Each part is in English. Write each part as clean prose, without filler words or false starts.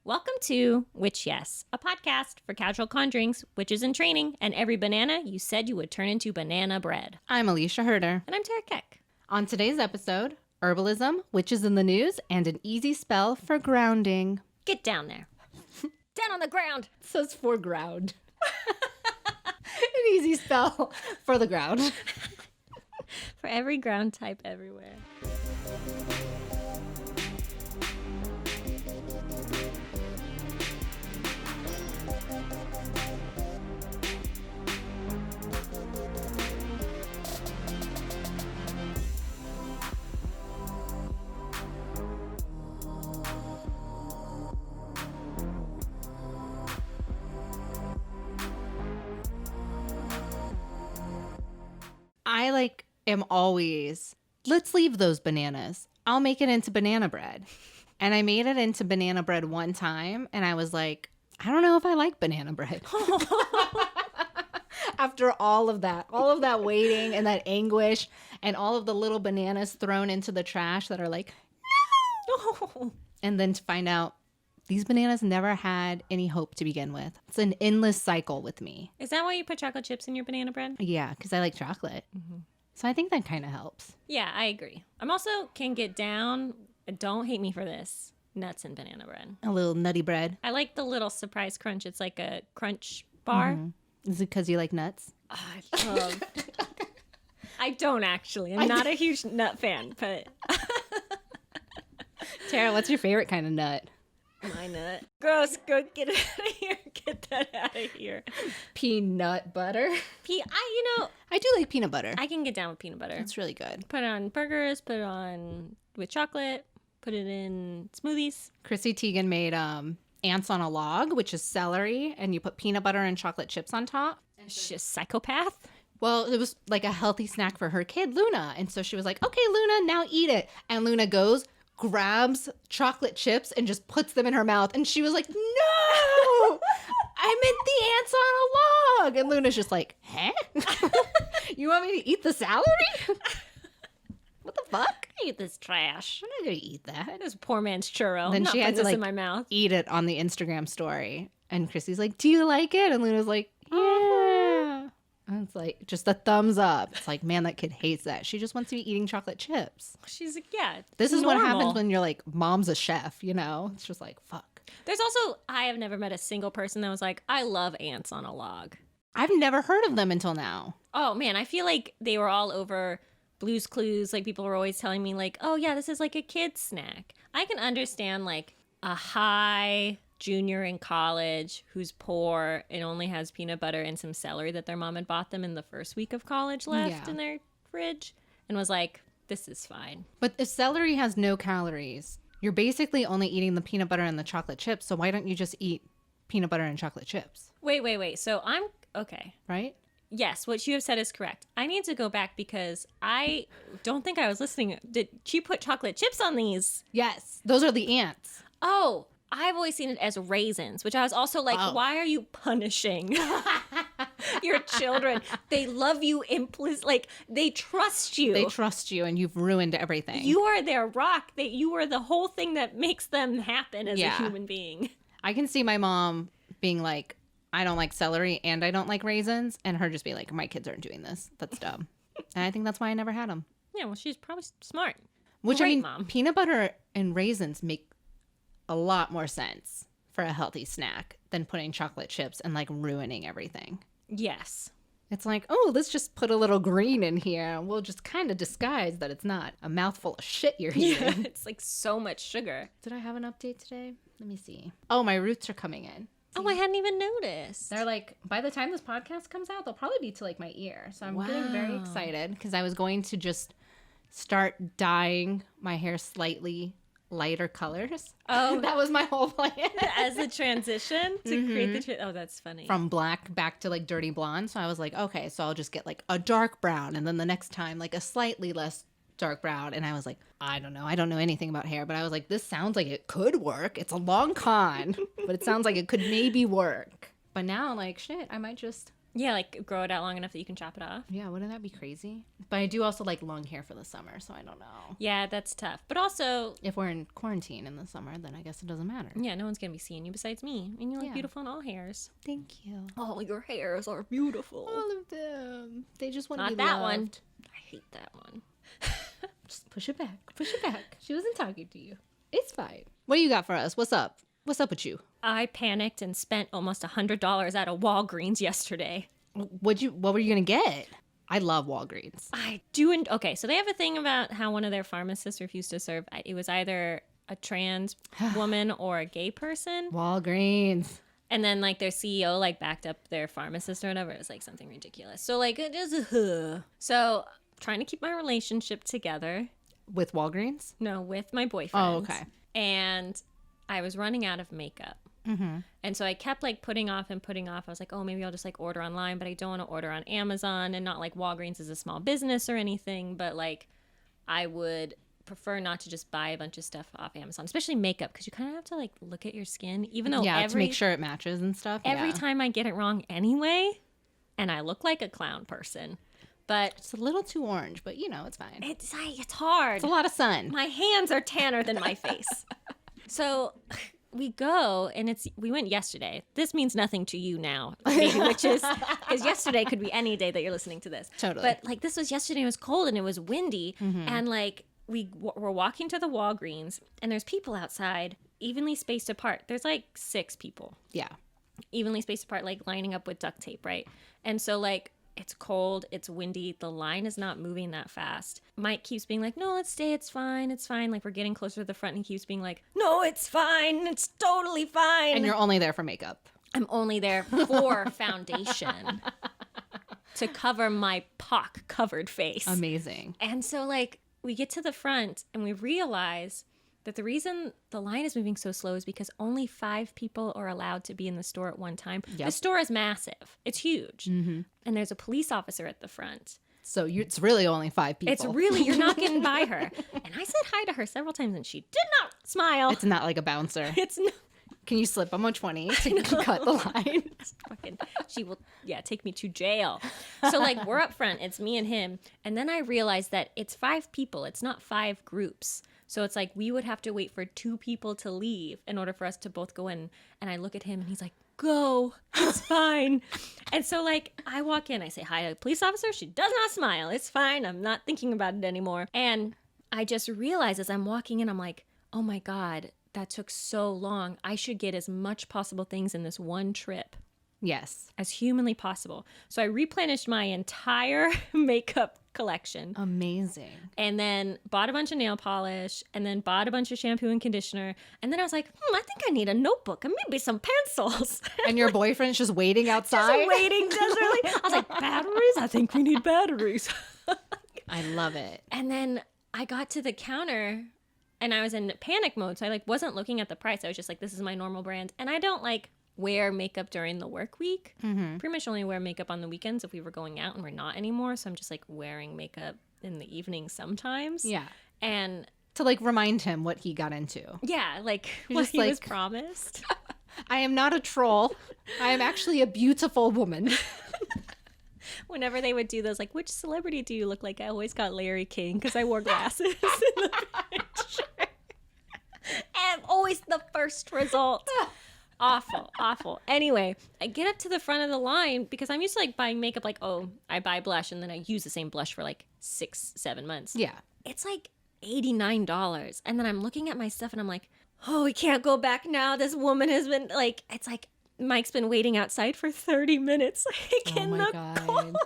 Welcome to Witch Yes, a podcast for casual conjurings, witches in training, and every banana you said you would turn into banana bread. I'm Alicia Herder. And I'm Terra Keck. On today's episode, herbalism, witches in the news, and an easy spell for grounding. Get down there. Down on the ground. It says for ground. An easy spell for the ground. For every ground type everywhere. I am always, let's leave those bananas. I'll make it into banana bread. And I made it into banana bread one time and I was like, I don't know if I like banana bread. After all of that waiting and that anguish and all of the little bananas thrown into the trash that are like, no. And then to find out these bananas never had any hope to begin with. It's an endless cycle with me. Is that why you put chocolate chips in your banana bread? Yeah, because I like chocolate. Mm-hmm. So I think that kind of helps. Yeah, I agree. I'm also can get down, don't hate me for this, nuts and banana bread. A little nutty bread. I like the little surprise crunch. It's like a crunch bar. Mm-hmm. Is it because you like nuts? I don't actually. I'm not a huge nut fan, but... Terra, what's your favorite kind of nut? My nut. Gross. Go get it out of here. Get that out of here. Peanut butter. I do like peanut butter. I can get down with peanut butter. It's really good. Put it on burgers, put it on with chocolate, put it in smoothies. Chrissy Teigen made ants on a log, which is celery, and you put peanut butter and chocolate chips on top. She's a psychopath. Well, it was like a healthy snack for her kid, Luna. And so she was like, okay, Luna, now eat it. And Luna goes, grabs chocolate chips and just puts them in her mouth. And she was like, no, I meant the ants on a log. And Luna's just like, huh? You want me to eat the celery? What the fuck? I eat this trash. I'm not going to eat that. This poor man's churro. Then she had to in my mouth. Eat it on the Instagram story. And Chrissy's like, do you like it? And Luna's like, yeah. And it's like, just a thumbs up. It's like, man, that kid hates that. She just wants to be eating chocolate chips. She's like, yeah. This is normal. What happens when you're like, mom's a chef, you know? It's just like, fuck. There's also, I have never met a single person that was like, I love ants on a log. I've never heard of them until now. Oh, man, I feel like they were all over Blue's Clues. Like, people were always telling me, like, oh, yeah, this is like a kid's snack. I can understand, like, a high junior in college who's poor and only has peanut butter and some celery that their mom had bought them in the first week of college left in their fridge and was like, this is fine. But if celery has no calories, you're basically only eating the peanut butter and the chocolate chips. So why don't you just eat peanut butter and chocolate chips? Wait. So I'm okay. Right? Yes, what you have said is correct. I need to go back because I don't think I was listening. Did she put chocolate chips on these? Yes. Those are the ants. Oh, I've always seen it as raisins, which I was also like, why are you punishing your children? They love you like they trust you. They trust you and you've ruined everything. You are their rock. You are the whole thing that makes them happen as a human being. I can see my mom being like, I don't like celery and I don't like raisins. And her just be like, my kids aren't doing this. That's dumb. And I think that's why I never had them. Yeah, well, she's probably smart. Which, Great, I mean, Mom. Peanut butter and raisins make a lot more sense for a healthy snack than putting chocolate chips and like ruining everything. Yes. It's like, oh, let's just put a little green in here and we'll just kind of disguise that it's not a mouthful of shit you're eating. Yeah, it's like so much sugar. Did I have an update today? Let me see. Oh, my roots are coming in. Oh, I hadn't even noticed. They're like, by the time this podcast comes out, they'll probably be to like my ear. So I'm getting very excited because I was going to just start dyeing my hair slightly lighter colors. Oh, that was my whole plan. As a transition to create the oh, that's funny. From black back to like dirty blonde. So I was like, okay, so I'll just get like a dark brown and then the next time like a slightly less dark brown. And I was like, I don't know anything about hair, but I was like, this sounds like it could work. It's a long con, but it sounds like it could maybe work. But now like shit, I might just Yeah, like grow it out long enough that you can chop it off. Yeah, wouldn't that be crazy? But I do also like long hair for the summer, so I don't know. Yeah, that's tough. But also, If we're in quarantine in the summer, then I guess it doesn't matter. yeah, no one's going to be seeing you besides me. And you look Yeah. beautiful in all hairs. Thank you. Oh, your hairs are beautiful. All of them. They just want to Not be that loved. one. I hate that one. Just push it back. Push it back. She wasn't talking to you. It's fine. What do you got for us? What's up? What's up with you? I panicked and spent almost $100 at a Walgreens yesterday. What were you gonna get? I love Walgreens. I do. Okay, so they have a thing about how one of their pharmacists refused to serve. It was either a trans woman or a gay person. Walgreens. And then like their CEO like backed up their pharmacist or whatever. It was like something ridiculous. So like it just so trying to keep my relationship together. With Walgreens? No, with my boyfriend. Oh, okay. And I was running out of makeup. Mm-hmm. And so I kept like putting off and putting off. I was like, oh, maybe I'll just like order online, but I don't want to order on Amazon. And not like Walgreens is a small business or anything, but like I would prefer not to just buy a bunch of stuff off Amazon, especially makeup, because you kind of have to like look at your skin, even though to make sure it matches and stuff. every time I get it wrong anyway, and I look like a clown person. But It's a little too orange, but you know, it's fine. it's hard. It's a lot of sun. My hands are tanner than my face. So we go, and we went yesterday. This means nothing to you now, maybe, which is because yesterday could be any day that you're listening to this. Totally. But like this was yesterday. It was cold and it was windy, and like we were walking to the Walgreens, and there's people outside, evenly spaced apart. There's like 6 people, Yeah. evenly spaced apart, like lining up with duct tape, right? And so like it's cold, it's windy, the line is not moving that fast. Mike keeps being like, no, let's stay, it's fine. Like we're getting closer to the front, and he keeps being like, no, it's fine, it's totally fine. And you're only there for makeup. I'm only there for foundation to cover my pock covered face. Amazing. And so like we get to the front and we realize that the reason the line is moving so slow is because only 5 people are allowed to be in the store at one time. Yep. The store is massive. It's huge. And there's a police officer at the front. So it's really only 5 people. It's really, you're not getting by her. And I said hi to her several times and she did not smile. It's not like a bouncer. It's no, Can you slip them a 20 to cut the line? fucking, she will, take me to jail. So like we're up front, it's me and him. And then I realized that it's 5 people. It's not 5 groups. So it's like we would have to wait for 2 people to leave in order for us to both go in. And I look at him and he's like, go, it's fine. And so like I walk in, I say hi to the police officer. She does not smile. It's fine. I'm not thinking about it anymore. And I just realized as I'm walking in, I'm like, oh my God, that took so long. I should get as much possible things in this one trip Yes. as humanly possible. So I replenished my entire makeup collection. Amazing. And then bought a bunch of nail polish, and then bought a bunch of shampoo and conditioner. And then I was like, I think I need a notebook and maybe some pencils. And your boyfriend's just waiting outside? Just waiting desperately. I was like, batteries? I think we need batteries. I love it. And then I got to the counter and I was in panic mode. So I like wasn't looking at the price. I was just like, this is my normal brand. And I don't like wear makeup during the work week. Pretty much only wear makeup on the weekends if we were going out, and we're not anymore. So I'm just like wearing makeup in the evening sometimes. Yeah. And To like remind him what he got into. yeah, like You're what just he was like- promised. I am not a troll. I am actually a beautiful woman. Whenever they would do those, like, which celebrity do you look like? I always got Larry King because I wore glasses in the picture. And always the first result. Awful. Anyway, I get up to the front of the line because I'm used to like buying makeup, like, oh, I buy blush and then I use the same blush for like 6-7 months. Yeah. It's like $89. And then I'm looking at my stuff and I'm like, oh, we can't go back now. This woman has been like, it's like Mike's been waiting outside for 30 minutes, like in my the God. cold.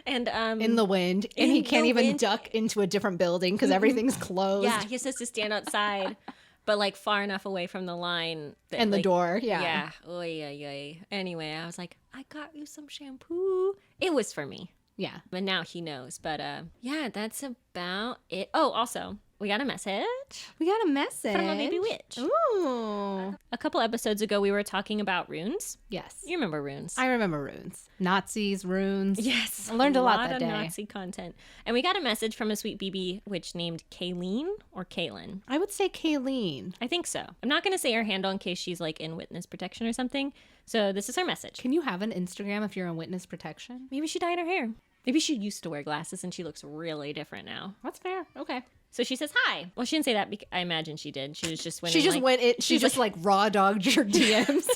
And In the wind. And In he can't the even wind. duck into a different building because everything's closed. yeah, he just has to stand outside, but like far enough away from the line. That, And the like, door. Yeah. Yeah. Oy, oy, oy. Anyway, I was like, I got you some shampoo. It was for me. Yeah. But now he knows. But yeah, that's about it. Oh, also, we got a message We got a message. from a baby witch. Ooh. A couple episodes ago, we were talking about runes. Yes. You remember runes. I remember runes. Nazis, runes. Yes. I learned a lot that of day. Nazi content. And we got a message from a sweet BB, which named Kayleen or Kaylin. I would say Kayleen. I think so. I'm not going to say her handle in case she's like in witness protection or something. So this is her message. Can you have an Instagram if you're in witness protection? Maybe she dyed her hair. Maybe she used to wear glasses and she looks really different now. That's fair. Okay. So she says hi. Well, she didn't say that. I imagine she did. She was just went. She just like, went it. She just like raw dogged your DMs.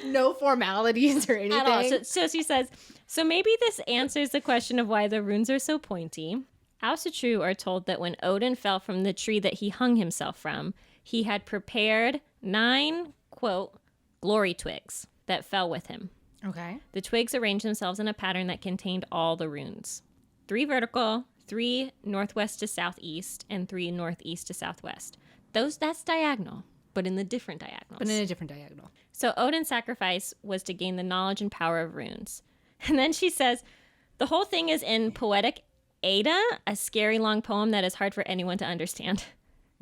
No formalities or anything. At all. So she says, so maybe this answers the question of why the runes are so pointy. Asatru are told that when Odin fell from the tree that he hung himself from, he had prepared 9, quote, glory twigs that fell with him. Okay. The twigs arranged themselves in a pattern that contained all the runes. 3 vertical, 3 northwest to southeast, and 3 northeast to southwest. That's diagonal, but in the different diagonals. But in a different diagonal. So Odin's sacrifice was to gain the knowledge and power of runes. And then she says, the whole thing is in Poetic Ada, a scary long poem that is hard for anyone to understand.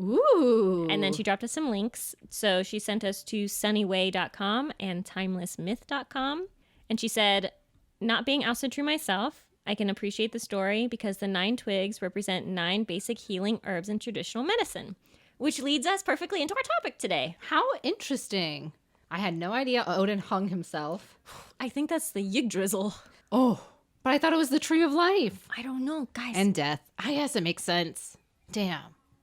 Ooh. And then she dropped us some links. So she sent us to sunnyway.com and timelessmyth.com. And she said, not being Asatru myself, I can appreciate the story because the 9 twigs represent 9 basic healing herbs in traditional medicine, which leads us perfectly into our topic today. How interesting. I had no idea Odin hung himself. I think that's the Yggdrasil. Oh, but I thought it was the tree of life. I don't know, guys. And death. I guess it makes sense. Damn.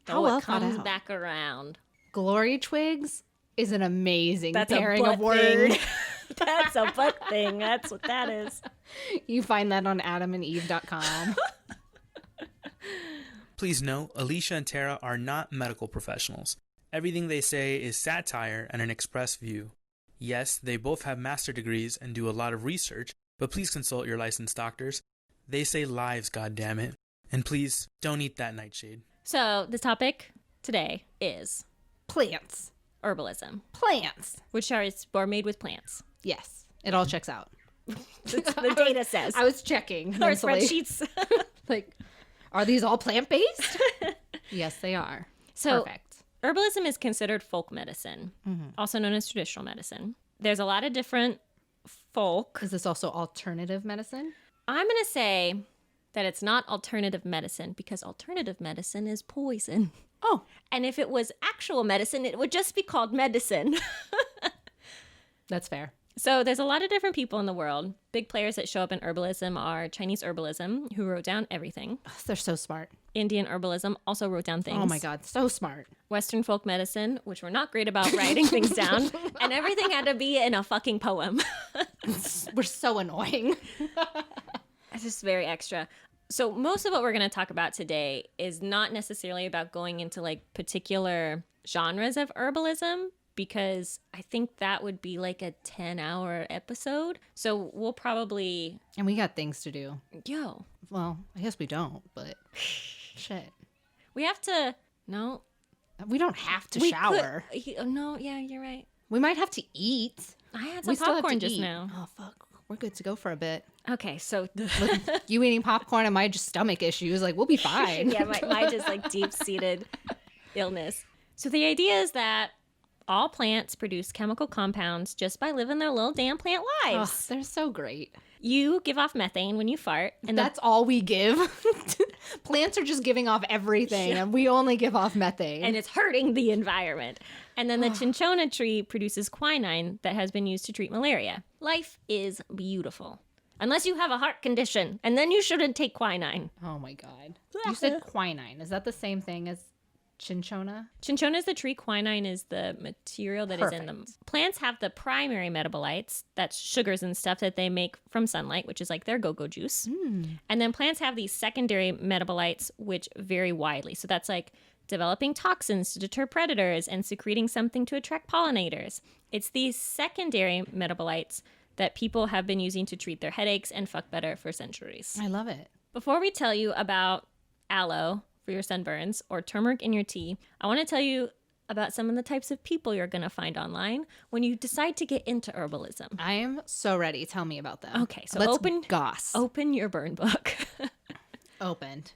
How well it thought comes out. back around. Glory twigs is an amazing That's pairing a butt of words. thing. That's a butt thing. That's what that is. You find that on adamandeve.com. Please note, Alicia and Terra are not medical professionals. Everything they say is satire and an expressed view. Yes, they both have master degrees and do a lot of research, but please consult your licensed doctors. They say lives, goddammit. And please, don't eat that nightshade. So the topic today is Plants. herbalism, Plants. which are made with plants. Yes. It all checks out. The data says. I was checking. Or mentally. spreadsheets. Like, are these all plant-based? Yes, they are. So Perfect. herbalism is considered folk medicine, also known as traditional medicine. There's a lot of different folk. Is this also alternative medicine? I'm going to say that it's not alternative medicine because alternative medicine is poison. Oh, And if it was actual medicine, it would just be called medicine. that's fair. So there's a lot of different people in the world. Big players that show up in herbalism are Chinese herbalism, who wrote down everything. Ugh, they're so smart. Indian herbalism also wrote down things. Oh my God, so smart. Western folk medicine, which were not great about writing things down. And everything had to be in a fucking poem. We're so annoying. It's just very extra. So most of what we're going to talk about today is not necessarily about going into like particular genres of herbalism, because I think that would be like a 10-hour episode. So we'll probably, And we got things to do. yo, Well, I guess we don't, but shit. we have to, no. We don't have to we shower. No, yeah, you're right. We might have to eat. I had We some still have popcorn to just eat. now. Oh, fuck. We're good to go for a bit. Okay, so With you eating popcorn and my just stomach issues, like, we'll be fine. yeah, my just like deep-seated illness. So the idea is that all plants produce chemical compounds just by living their little damn plant Oh, lives. they're so great. You give off methane when you fart, and That's all we give. Plants are just giving off everything, and we only give off methane. and it's hurting the environment. And then the cinchona tree produces quinine that has been used to treat malaria. Life is beautiful. Unless you have a heart condition, and then you shouldn't take quinine. Oh my God. You said quinine. Is that the same thing as cinchona? Cinchona is the tree, quinine is the material that is in them. Perfect. Plants have the primary metabolites, that's sugars and stuff that they make from sunlight, which is like their go-go juice. And then plants have these secondary metabolites, which vary widely. So that's like developing toxins to deter predators and secreting something to attract pollinators. It's these secondary metabolites that people have been using to treat their headaches and fuck better for centuries. I love it. Before we tell you about aloe for your sunburns or turmeric in your tea, I want to tell you about some of the types of people you're going to find online when you decide to get into herbalism. I am so ready. Tell me about them. Okay, so Let's open goss. your burn book. Opened.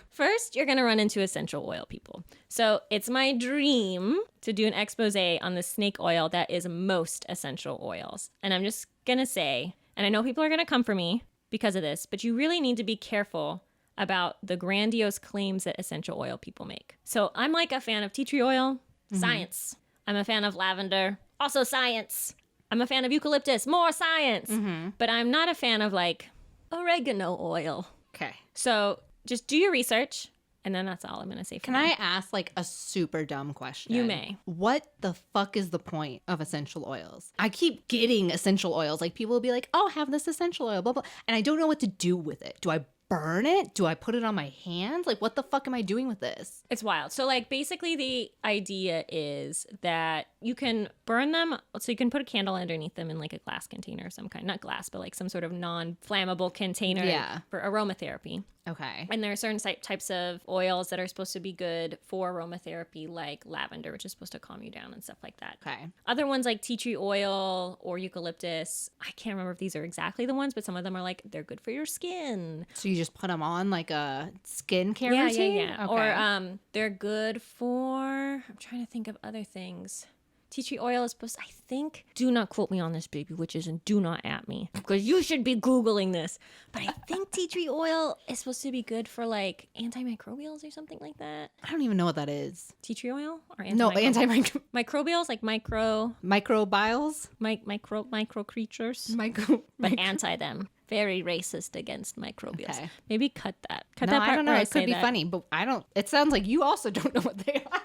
First, you're going to run into essential oil people. So it's my dream to do an expose on the snake oil that is most essential oils. And I'm just going to say, and I know people are going to come for me because of this, but you really need to be careful about the grandiose claims that essential oil people make. So I'm like a fan of tea tree oil, science. I'm a fan of lavender, also science. I'm a fan of eucalyptus, more science. But I'm not a fan of like oregano oil. Okay. So just do your research, and then that's all I'm going to say for Can now. I ask like a super dumb question? You may. What the fuck is the point of essential oils? I keep getting essential oils. Like people will be like, oh, have this essential oil, blah, blah. And I don't know what to do with it. Do I burn it? Do I put it on my hands? Like what the fuck am I doing with this? It's wild. So like basically the idea is that you can burn them. So you can put a candle underneath them in like a glass container of some kind. Not glass, but like some sort of non-flammable container for aromatherapy. Okay. And there are certain types of oils that are supposed to be good for aromatherapy, like lavender, which is supposed to calm you down and stuff like that. Okay. Other ones like tea tree oil or eucalyptus, I can't remember if these are exactly the ones, but some of them are like, they're good for your skin. So you just put them on like a skincare Yeah, routine? yeah. Okay. Or they're good for, I'm trying to think of other things. Tea tree oil is supposed to, I think, do not quote me on this, baby witches, and do not at me, because you should be Googling this. But I think tea tree oil is supposed to be good for like antimicrobials or something like that. I don't even know what that is. Tea tree oil? Or No, microbials, like microbials? micro creatures, Micro. but anti them. Very racist against microbials. Okay. Maybe cut that. Cut No, that part I don't know. where It could say be that. funny, but I don't. It sounds like you also don't know what they are.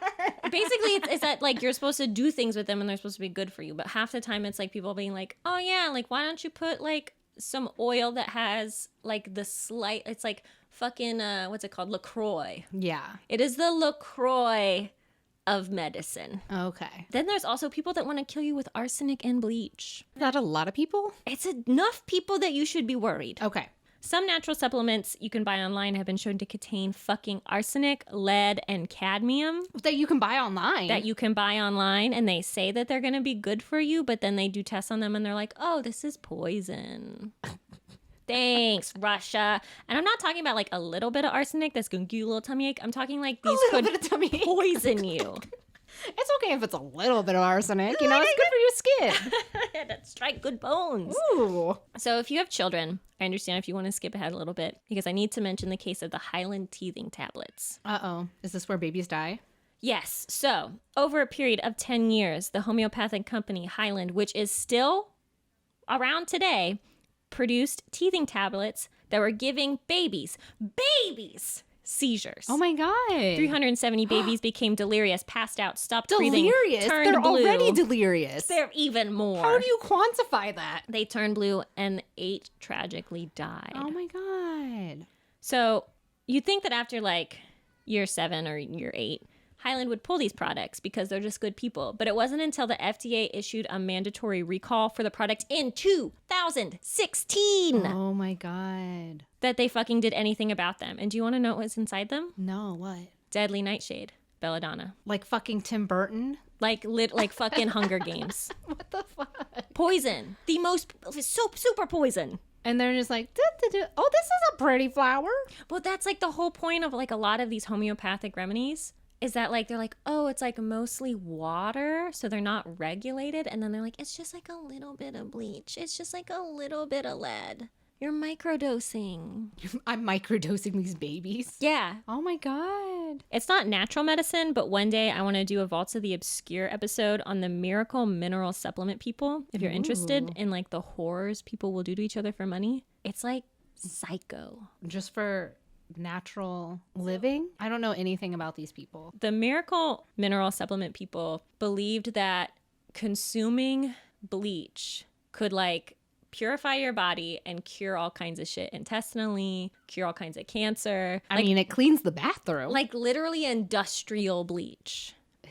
Basically, it's that like you're supposed to do things with them and they're supposed to be good for you. But half the time, it's like people being like, "Oh yeah, like why don't you put like some oil that has like the slight? It's like fucking what's it called? LaCroix. Yeah. It is the LaCroix of medicine." Okay. Then there's also people that want to kill you with arsenic and bleach. Is that a lot of people? It's enough people that you should be worried. Okay. Some natural supplements you can buy online have been shown to contain fucking arsenic, lead, and cadmium That you can buy online. that you can buy online, and they say that they're going to be good for you, but then they do tests on them and they're like, oh, this is poison. Thanks, Russia. And I'm not talking about like a little bit of arsenic that's going to give you a little tummy ache. I'm talking like these little could bit of tummy ache. poison you. It's okay if it's a little bit of arsenic. You know, it's good for your skin. That strike good bones. Ooh. So if you have children, I understand if you want to skip ahead a little bit, because I need to mention the case of the Highland teething tablets. Uh-oh. Is this where babies die? Yes. So over a period of 10 years, the homeopathic company Highland, which is still around today, produced teething tablets that were giving babies, seizures. Oh my God. 370 babies became delirious, passed out, stopped breathing, Delirious? turned They're blue. already delirious. They're even more. How do you quantify that? They turned blue and 8 tragically died. Oh my God. So you'd think that after like year 7 or year 8, Highland would pull these products because they're just good people. But it wasn't until the FDA issued a mandatory recall for the product in 2016 Oh my God. that they fucking did anything about them. And do you want to know what was inside them? No, what? Deadly nightshade, belladonna. Like fucking Tim Burton? Like fucking Hunger Games. What the fuck? Poison. The most, super poison. And they're just like, oh, this is a pretty flower. Well, that's like the whole point of like a lot of these homeopathic remedies is that like they're like, oh, it's like mostly water, so they're not regulated. And then they're like, it's just like a little bit of bleach. It's just like a little bit of lead. You're microdosing. I'm microdosing these babies. Yeah. Oh my God. It's not natural medicine, but one day I want to do a Vaults of the Obscure episode on the miracle mineral supplement people. If you're interested in like the horrors people will do to each other for money, it's like psycho. Just for natural living? I don't know anything about these people. The miracle mineral supplement people believed that consuming bleach could like purify your body and cure all kinds of shit intestinally, cure all kinds of cancer. I mean, it cleans the bathroom. Like literally industrial bleach. Ew.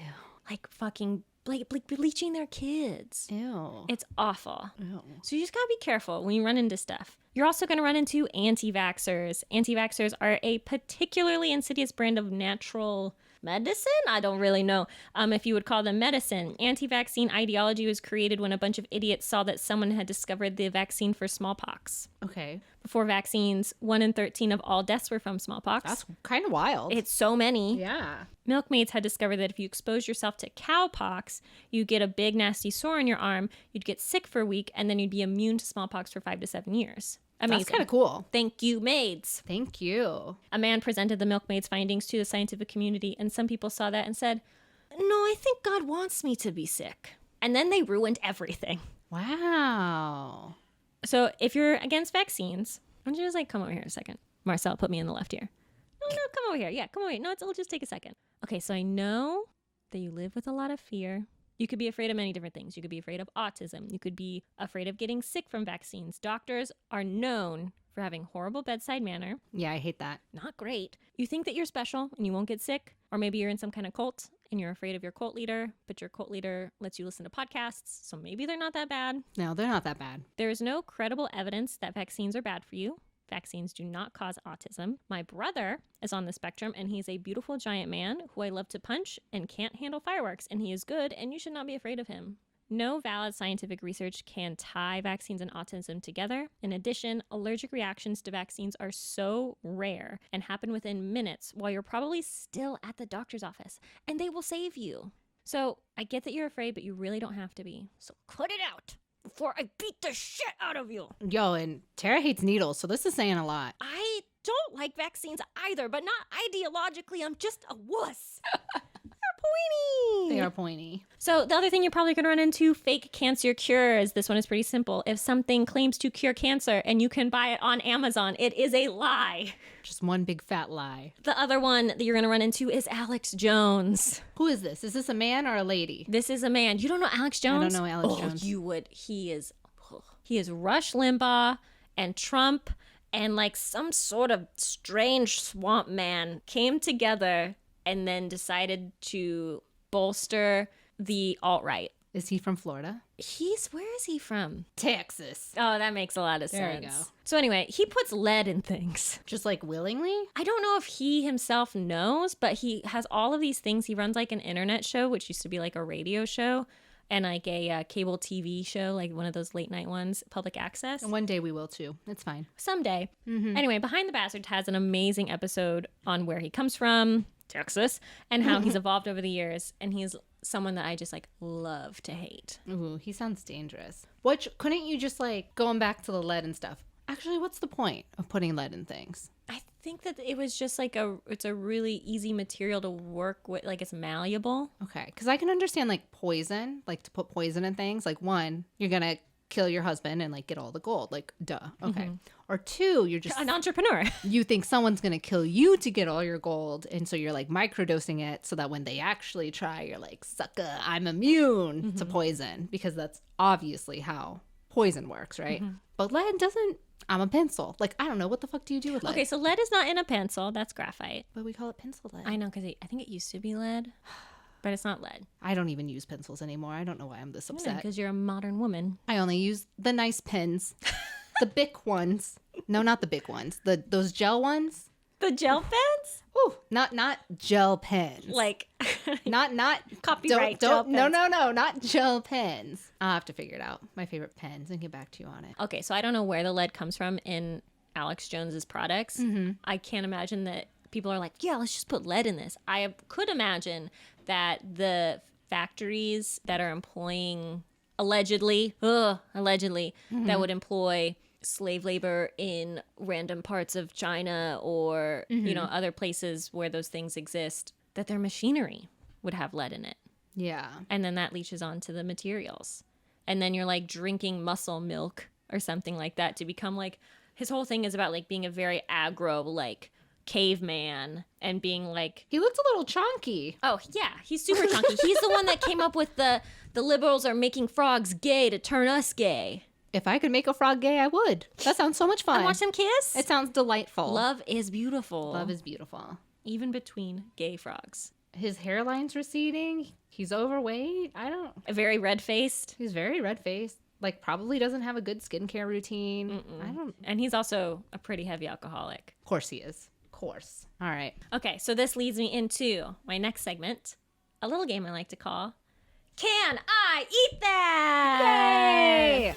Like fucking like bleaching their kids. Ew. It's awful. Ew. So you just gotta be careful when you run into stuff. You're also gonna run into anti-vaxxers. Anti-vaxxers are a particularly insidious brand of natural medicine? I don't really know if you would call them medicine. Anti-vaccine ideology was created when a bunch of idiots saw that someone had discovered the vaccine for smallpox. Okay. Before vaccines, 1 in 13 of all deaths were from smallpox. That's kind of wild. It's so many. Yeah. Milkmaids had discovered that if you expose yourself to cowpox, you'd get a big nasty sore on your arm, you'd get sick for a week, and then you'd be immune to smallpox for 5 to 7 years. Amazing. That's kind of cool. Thank you, maids. Thank you. A man presented the milkmaids' findings to the scientific community, and some people saw that and said, no, I think God wants me to be sick. And then they ruined everything. Wow. So if you're against vaccines, why don't you just come over here a second? Marcel, put me in the left ear. No, come over here. Yeah, come over here. No, it'll just take a second. Okay, so I know that you live with a lot of fear. You could be afraid of many different things. You could be afraid of autism. You could be afraid of getting sick from vaccines. Doctors are known for having horrible bedside manner. Yeah, I hate that. Not great. You think that you're special and you won't get sick, or maybe you're in some kind of cult and you're afraid of your cult leader, but your cult leader lets you listen to podcasts, so maybe they're not that bad. No, they're not that bad. There is no credible evidence that vaccines are bad for you. Vaccines do not cause autism. My brother is on the spectrum, and he's a beautiful giant man who I love to punch and can't handle fireworks, and he is good, and you should not be afraid of him. No valid scientific research can tie vaccines and autism together. In addition, allergic reactions to vaccines are so rare and happen within minutes while you're probably still at the doctor's office, and they will save you. So I get that you're afraid, but you really don't have to be. So cut it out before I beat the shit out of you. Yo, and Terra hates needles, so this is saying a lot. I don't like vaccines either, but not ideologically. I'm just a wuss. Pointy. They are pointy. So the other thing you're probably going to run into, fake cancer cures. This one is pretty simple. If something claims to cure cancer and you can buy it on Amazon, it is a lie. Just one big fat lie. The other one that you're going to run into is Alex Jones. Who is this? Is this a man or a lady? This is a man. You don't know Alex Jones? I don't know Alex Jones. You would. He is Rush Limbaugh and Trump and some sort of strange swamp man came together and then decided to bolster the alt-right. Is he from Florida? Where is he from? Texas. Oh, that makes a lot of sense. There you go. So anyway, he puts lead in things. Just willingly? I don't know if he himself knows, but he has all of these things. He runs an internet show, which used to be a radio show, and a cable TV show, one of those late night ones, public access. And one day we will too. It's fine. Someday. Mm-hmm. Anyway, Behind the Bastard has an amazing episode on where he comes from, Texas, and how he's evolved over the years. And he's someone that I just love to hate. Ooh, he sounds dangerous. Couldn't you just going back to the lead and stuff? Actually, what's the point of putting lead in things? I think that it was just it's a really easy material to work with, it's malleable. Okay, because I can understand poison, to put poison in things. One, you're gonna kill your husband and get all the gold. Duh. Okay. Mm-hmm. Or two, you're just an entrepreneur. You think someone's gonna kill you to get all your gold, and so you're microdosing it so that when they actually try, you're sucker, I'm immune to poison, because that's obviously how poison works, right? Mm-hmm. But lead doesn't. I'm a pencil. I don't know. What the fuck do you do with lead? Okay, so lead is not in a pencil. That's graphite. But we call it pencil lead. I know, because I think it used to be lead, but it's not lead. I don't even use pencils anymore. I don't know why I'm this upset. Because you're a modern woman. I only use the nice pens. The Bic ones. No, not the Bic ones. Those gel ones. The gel pens? Ooh, not gel pens. Not copyright gel pens. No, not gel pens. I'll have to figure it out. My favorite pens, and get back to you on it. Okay, so I don't know where the lead comes from in Alex Jones's products. Mm-hmm. I can't imagine that people are yeah, let's just put lead in this. I could imagine that the factories that are employing allegedly, mm-hmm. that would employ slave labor in random parts of China or mm-hmm. Other places where those things exist, that their machinery would have lead in it. Yeah. And then that leaches onto the materials. And then you're drinking muscle milk or something like that to become his whole thing is about being a very aggro caveman and being he looked a little chonky. Oh yeah, he's super chunky. He's the one that came up with the liberals are making frogs gay to turn us gay. If I could make a frog gay, I would. That sounds so much fun. And watch them kiss? It sounds delightful. Love is beautiful. Love is beautiful. Even between gay frogs. His hairline's receding. He's overweight. Very red-faced. He's very red-faced. Probably doesn't have a good skincare routine. And he's also a pretty heavy alcoholic. Of course he is. course. All right. Okay, so this leads me into my next segment, a little game I like to call Can I Eat That? Yay!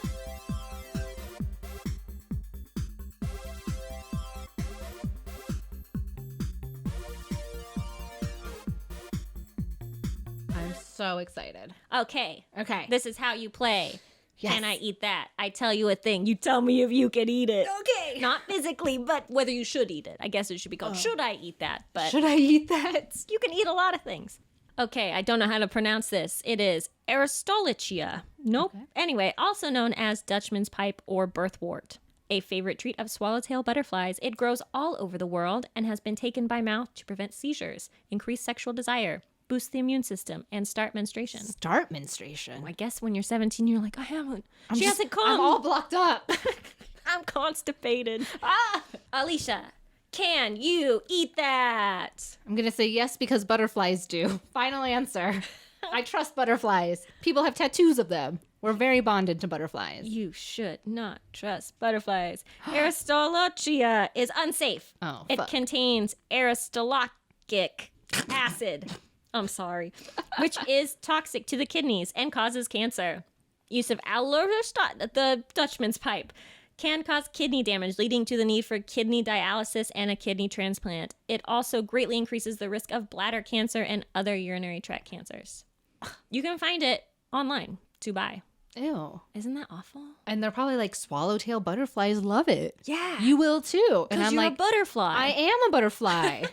I'm so excited. Okay, Okay. this is how you play. Yes. Can I eat that? I tell you a thing. You tell me if you can eat it. Okay. Not physically, but whether you should eat it. I guess it should be called Should I Eat That? But Should I eat that? you can eat a lot of things. Okay, I don't know how to pronounce this. It is Aristolichia. Nope. Okay. Anyway, also known as Dutchman's pipe or birthwort. A favorite treat of swallowtail butterflies, it grows all over the world and has been taken by mouth to prevent seizures, increase sexual desire, boost the immune system, and start menstruation. Start menstruation. I guess when you're 17, you're like, I haven't. She hasn't come. I'm all blocked up. I'm constipated. Alicia, can you eat that? I'm going to say yes because butterflies do. Final answer. I trust butterflies. People have tattoos of them. We're very bonded to butterflies. You should not trust butterflies. Aristolochia is unsafe. Oh, It fuck. contains aristolochic acid. I'm sorry. Which is toxic to the kidneys and causes cancer. Use of allorestat, the Dutchman's pipe, can cause kidney damage, leading to the need for kidney dialysis and a kidney transplant. It also greatly increases the risk of bladder cancer and other urinary tract cancers. You can find it online to buy. Ew. Isn't that awful? And they're probably like swallowtail butterflies love it. Yeah. You will too. And I'm you're like, a butterfly. I am a butterfly.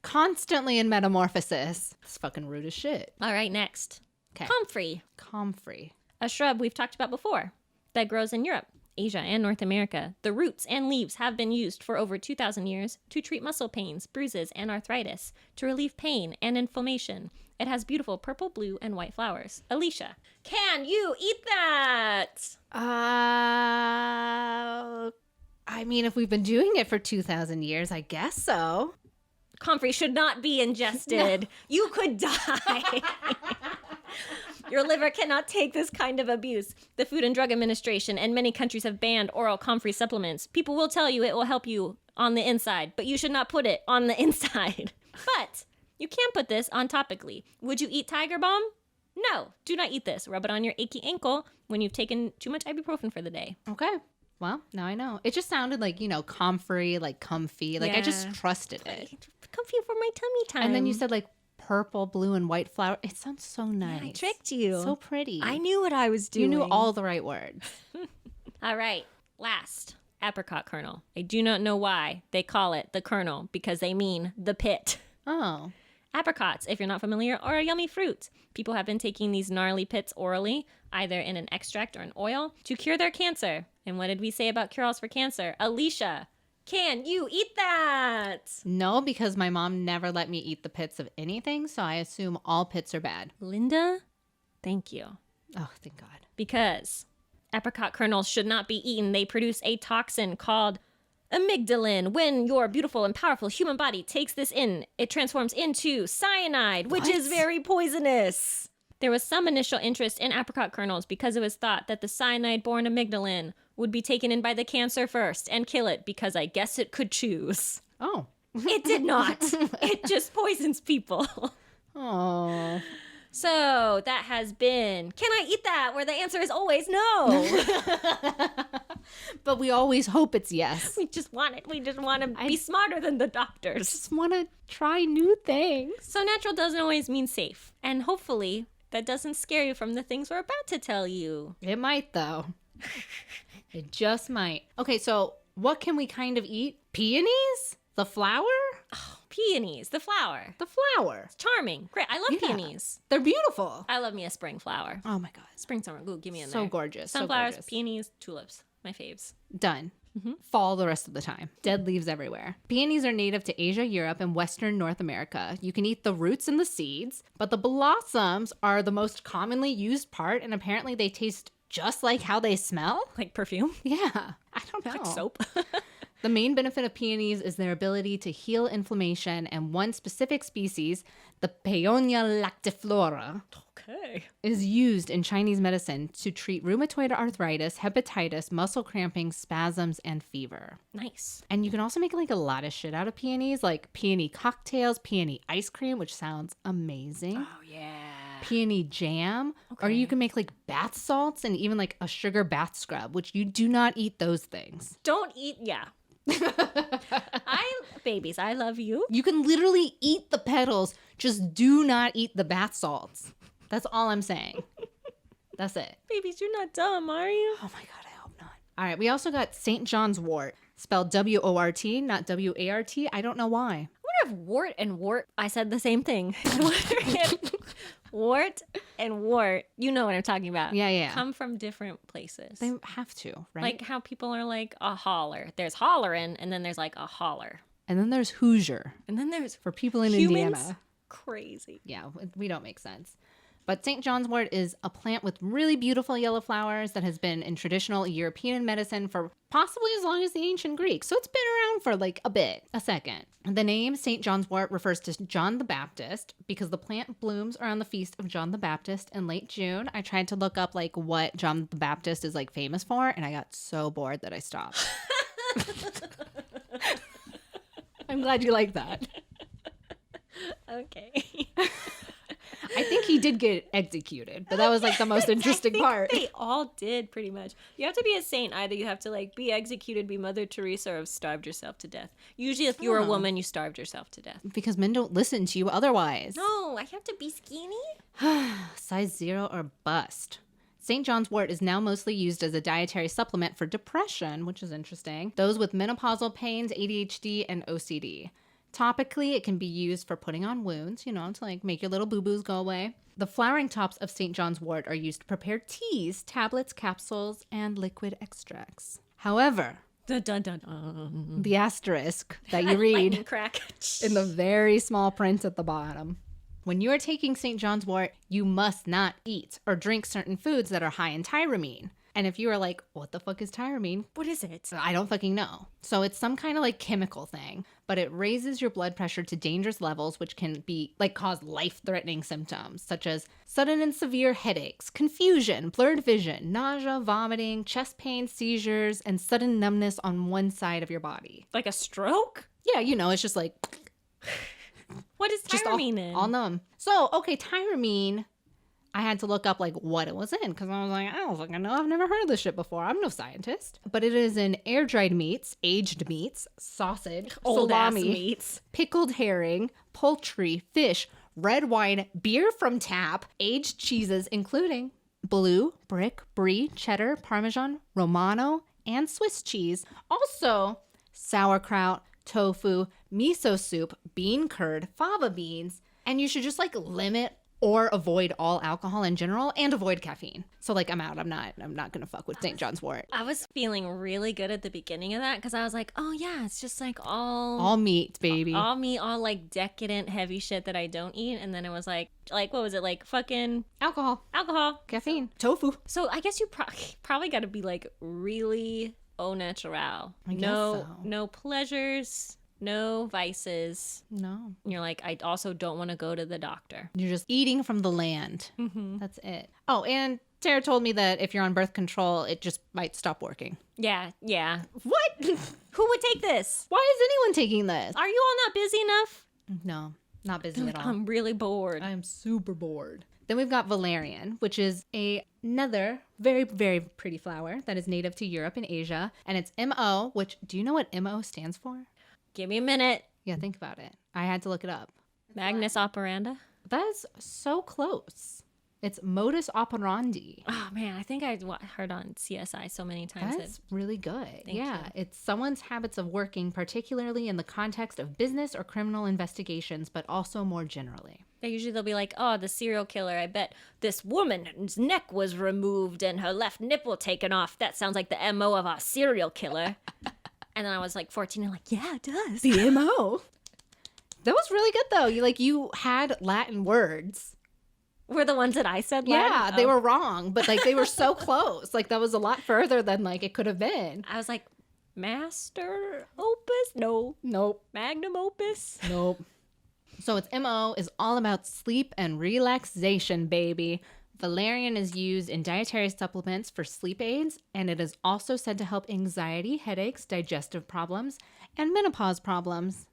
Constantly in metamorphosis. It's fucking rude as shit. All right, next. Okay. Comfrey, Comfrey. a shrub we've talked about before that grows in Europe, Asia, and North America. The roots and leaves have been used for over 2,000 years to treat muscle pains, bruises, and arthritis, to relieve pain and inflammation. It has beautiful purple, blue, and white flowers. Alicia, can you eat that? I mean, if we've been doing it for 2,000 years, I guess so. Comfrey should not be ingested. No. You could die. Your liver cannot take this kind of abuse. The Food and Drug Administration and many countries have banned oral comfrey supplements. People will tell you it will help you on the inside, but you should not put it on the inside. But you can put this on topically. Would you eat Tiger Balm? No, do not eat this. Rub it on your achy ankle when you've taken too much ibuprofen for the day. Okay. Well, now I know. It just sounded like, comfrey, like comfy. Like I just trusted it. Comfy for my tummy time. And then you said like purple, blue, and white flower. It sounds so nice. I tricked you. So pretty. I knew what I was doing. You knew all the right words. All right. Last, apricot kernel. I do not know why they call it the kernel, because they mean the pit. Oh. Apricots, if you're not familiar, are a yummy fruit. People have been taking these gnarly pits orally, either in an extract or an oil, to cure their cancer. And what did we say about cure-alls for cancer? Alicia, can you eat that? No, because my mom never let me eat the pits of anything, so I assume all pits are bad. Linda, thank you. Oh, thank God. Because apricot kernels should not be eaten. They produce a toxin called amygdalin. When your beautiful and powerful human body takes this in, it transforms into cyanide, which is very poisonous. There was some initial interest in apricot kernels because it was thought that the cyanide-borne amygdalin would be taken in by the cancer first and kill it, because I guess it could choose. Oh. It did not. It just poisons people. Oh. So that has been, can I eat that? Where the answer is always no. But we always hope it's yes. We just want it. We just want to be smarter than the doctors. Just want to try new things. So natural doesn't always mean safe. And hopefully that doesn't scare you from the things we're about to tell you. It might, though. It just might. Okay, so what can we kind of eat? Peonies? The flower? Oh, peonies, the flower. The flower. It's charming. Great. I love peonies. They're beautiful. I love me a spring flower. Oh my God. Spring, summer. Ooh, give me in So there. gorgeous. Sunflowers, so gorgeous. peonies, tulips. My faves. Done. Fall the rest of the time. Dead leaves everywhere. Peonies are native to Asia, Europe, and Western North America. You can eat the roots and the seeds, but the blossoms are the most commonly used part, and apparently they taste just like how they smell. Like perfume. Yeah. I don't know. Like soap. The main benefit of peonies is their ability to heal inflammation, and one specific species, the Paeonia lactiflora, Okay. Okay. is used in Chinese medicine to treat rheumatoid arthritis, hepatitis, muscle cramping, spasms, and fever. Nice. And you can also make like a lot of shit out of peonies, like peony cocktails, peony ice cream, which sounds amazing. Oh, yeah. Peony jam, or Okay. you can make like bath salts and even like a sugar bath scrub, which you do not eat those things. Don't eat. Yeah. Babies, I love you. You can literally eat the petals, just do not eat the bath salts. That's all I'm saying. That's it. Babies, you're not dumb, are you? Oh my God, I hope not. All right, we also got St. John's wort, spelled W-O-R-T, not W-A-R-T. I don't know why. I wonder if wart and wart, I said the same thing. I wonder if wart and wart, you know what I'm talking about. Yeah. Come from different places. They have to, right? Like how people are like a holler. There's hollering, and then there's like a holler. And then there's Hoosier And then there's for people in humans. Indiana. Crazy. Yeah, we don't make sense. But St. John's wort is a plant with really beautiful yellow flowers that has been in traditional European medicine for possibly as long as the ancient Greeks. So it's been around for like a second. The name St. John's wort refers to John the Baptist because the plant blooms around the feast of John the Baptist in late June. I tried to look up like what John the Baptist is like famous for, and I got so bored that I stopped. I'm glad you like that. Okay. I think he did get executed, but that was like the most interesting part. They all did pretty much. You have to be a saint. Either you have to like be executed, be Mother Teresa, or have starved yourself to death. Usually if you were a woman, you starved yourself to death. Because men don't listen to you otherwise. No, I have to be skinny. Size 0 or bust. St. John's wort is now mostly used as a dietary supplement for depression, which is interesting. Those with menopausal pains, ADHD, and OCD. Topically, it can be used for putting on wounds, to like make your little boo-boos go away. The flowering tops of St. John's wort are used to prepare teas, tablets, capsules, and liquid extracts. However, Dun, dun, dun, dun. the asterisk that you Lightning read crack. in the very small print at the bottom. When you are taking St. John's wort, you must not eat or drink certain foods that are high in tyramine. And if you are like, what the fuck is tyramine? What is it? I don't fucking know. So it's some kind of like chemical thing, but it raises your blood pressure to dangerous levels, which can be like cause life-threatening symptoms such as sudden and severe headaches, confusion, blurred vision, nausea, vomiting, chest pain, seizures, and sudden numbness on one side of your body. Like a stroke? Yeah, it's just like What is just tyramine in? all numb. So, okay, tyramine, I had to look up like what it was in because I was like, I don't fucking know. I've never heard of this shit before. I'm no scientist. But it is in air-dried meats, aged meats, sausage, Old ass salami, meats. pickled herring, poultry, fish, red wine, beer from tap, aged cheeses, including blue, brick, brie, cheddar, parmesan, romano, and Swiss cheese. Also, sauerkraut, tofu, miso soup, bean curd, fava beans, and you should just like limit or avoid all alcohol in general and avoid caffeine. So like I'm out. I'm not gonna fuck with St. John's wort. I was feeling really good at the beginning of that because I was like, oh yeah, it's just like All meat, baby. all meat, all like decadent heavy shit that I don't eat. And then it was like what was it? Like fucking Alcohol, alcohol. caffeine, tofu. So I guess you probably got to be like really au natural. I guess no, so. no pleasures, no vices. No. And you're like, I also don't want to go to the doctor. You're just eating from the land. Mm-hmm. That's it. Oh, and Terra told me that if you're on birth control, it just might stop working. Yeah. What? Who would take this? Why is anyone taking this? Are you all not busy enough? No, not busy at all. I'm really bored. I am super bored. Then we've got valerian, which is another very, very pretty flower that is native to Europe and Asia. And it's MO, which, do you know what MO stands for? Give me a minute. Yeah, think about it. I had to look it up. Magnus operanda. That's so close. It's modus operandi. Oh man, I think I heard on CSI so many times. That's really good. Thank yeah, you. it's someone's habits of working, particularly in the context of business or criminal investigations, but also more generally. They'll be like, oh, the serial killer. I bet this woman's neck was removed and her left nipple taken off. That sounds like the MO of our serial killer. And then I was like 14 and like, yeah, it does. The MO. That was really good though. You had Latin words. Were the ones that I said Yeah, Latin? they Oh. were wrong, but like they were so close. Like that was a lot further than like it could have been. I was like, master opus? No. Nope. Magnum opus? Nope. So its MO is all about sleep and relaxation, baby. Valerian is used in dietary supplements for sleep aids, and it is also said to help anxiety, headaches, digestive problems, and menopause problems.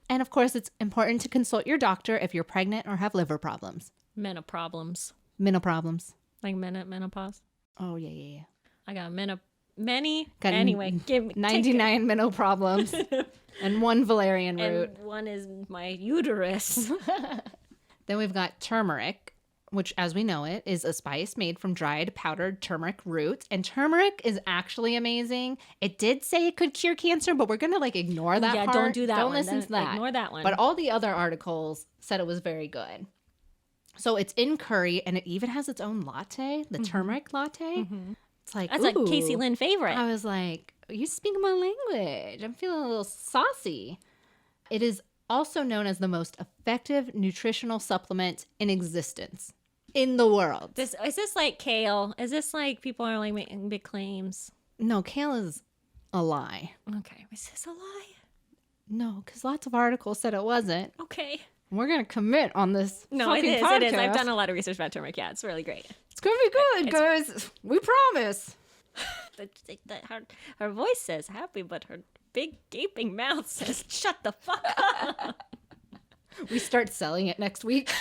And of course, it's important to consult your doctor if you're pregnant or have liver problems. Menoproblems. Menoproblems. Like menopause. Oh, yeah. I got many. Got Anyway, give me 99 menoproblems and 1 valerian root. And one is my uterus. Then we've got turmeric, which, as we know it, is a spice made from dried powdered turmeric roots. And turmeric is actually amazing. It did say it could cure cancer, but we're going to ignore that part. Don't do that Don't one. listen to that. Ignore that one. But all the other articles said it was very good. So it's in curry, and it even has its own latte, the turmeric latte. It's like, That's a Casey Lynn favorite. I was like, you speak my language. I'm feeling a little saucy. It is also known as the most effective nutritional supplement in existence in the world. Is this like kale? Is this like people are like making big claims? No, kale is a lie. Okay. Is this a lie? No, because lots of articles said it wasn't. Okay. We're going to commit on this No, it fucking is. podcast. It is. I've done a lot of research about turmeric. Yeah, it's really great. It's going to be good, guys. We promise. Her voice says happy, but her big gaping mouth says shut the fuck up. We start selling it next week.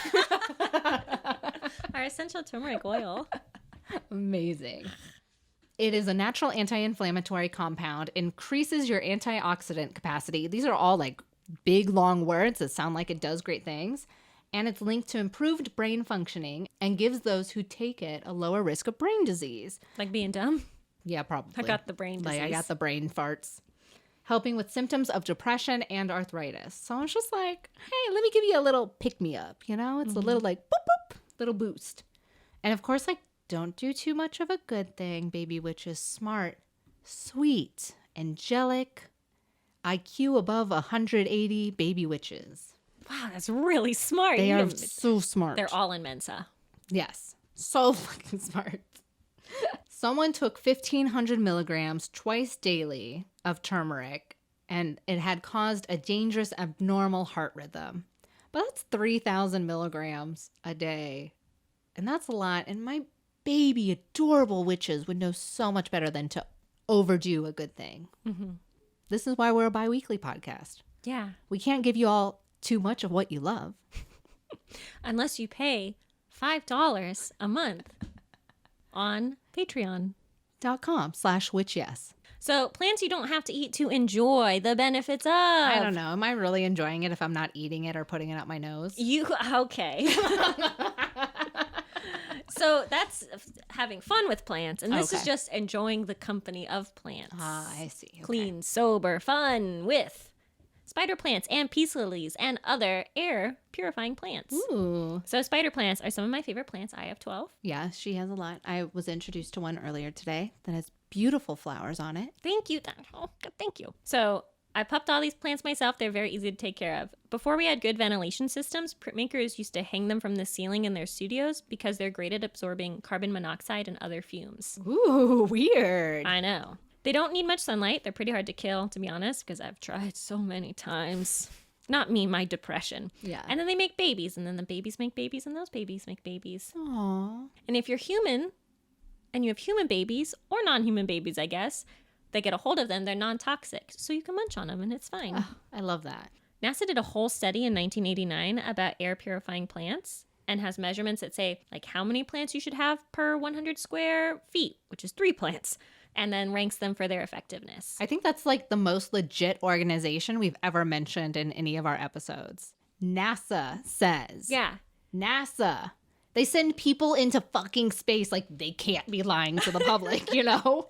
Our essential turmeric oil. Amazing. It is a natural anti-inflammatory compound, increases your antioxidant capacity. These are all like big, long words that sound like it does great things. And it's linked to improved brain functioning and gives those who take it a lower risk of brain disease. Like being dumb? Yeah, probably. I got the brain disease. I got the brain farts. Helping with symptoms of depression and arthritis. So it's just like, hey, let me give you a little pick-me-up, you know? It's a little like, boop, boop, little boost. And of course, like, don't do too much of a good thing, baby witches. Smart, sweet, angelic, IQ above 180 baby witches. Wow, that's really smart. They are so smart. They're all in Mensa. Yes. So fucking smart. Someone took 1,500 milligrams twice daily of turmeric, and it had caused a dangerous abnormal heart rhythm. But that's 3,000 milligrams a day. And that's a lot. And my baby, adorable witches would know so much better than to overdo a good thing. Mm-hmm. This is why we're a bi-weekly podcast. Yeah. We can't give you all too much of what you love. Unless you pay $5 a month on patreon.com/witchyes. So plants you don't have to eat to enjoy the benefits of. I don't know. Am I really enjoying it if I'm not eating it or putting it up my nose? Okay. So that's having fun with plants. And this is just enjoying the company of plants. Ah, I see. Okay. Clean, sober, fun with spider plants and peace lilies and other air purifying plants. Ooh. So spider plants are some of my favorite plants. I have 12. Yeah, she has a lot. I was introduced to one earlier today that has beautiful flowers on it. Thank you. Oh, thank you. So I pupped all these plants myself. They're very easy to take care of. Before we had good ventilation systems, printmakers used to hang them from the ceiling in their studios because they're great at absorbing carbon monoxide and other fumes. Ooh, weird. I know. They don't need much sunlight. They're pretty hard to kill, to be honest, because I've tried so many times. Not me, my depression. Yeah. And then they make babies, and then the babies make babies, and those babies make babies. Aww. And if you're human, and you have human babies, or non-human babies, I guess, they get a hold of them, they're non-toxic. So you can munch on them, and it's fine. Oh, I love that. NASA did a whole study in 1989 about air purifying plants and has measurements that say, like, how many plants you should have per 100 square feet, which is 3 plants. And then ranks them for their effectiveness. I think that's like the most legit organization we've ever mentioned in any of our episodes. NASA says. Yeah. NASA. They send people into fucking space. Like, they can't be lying to the public, you know?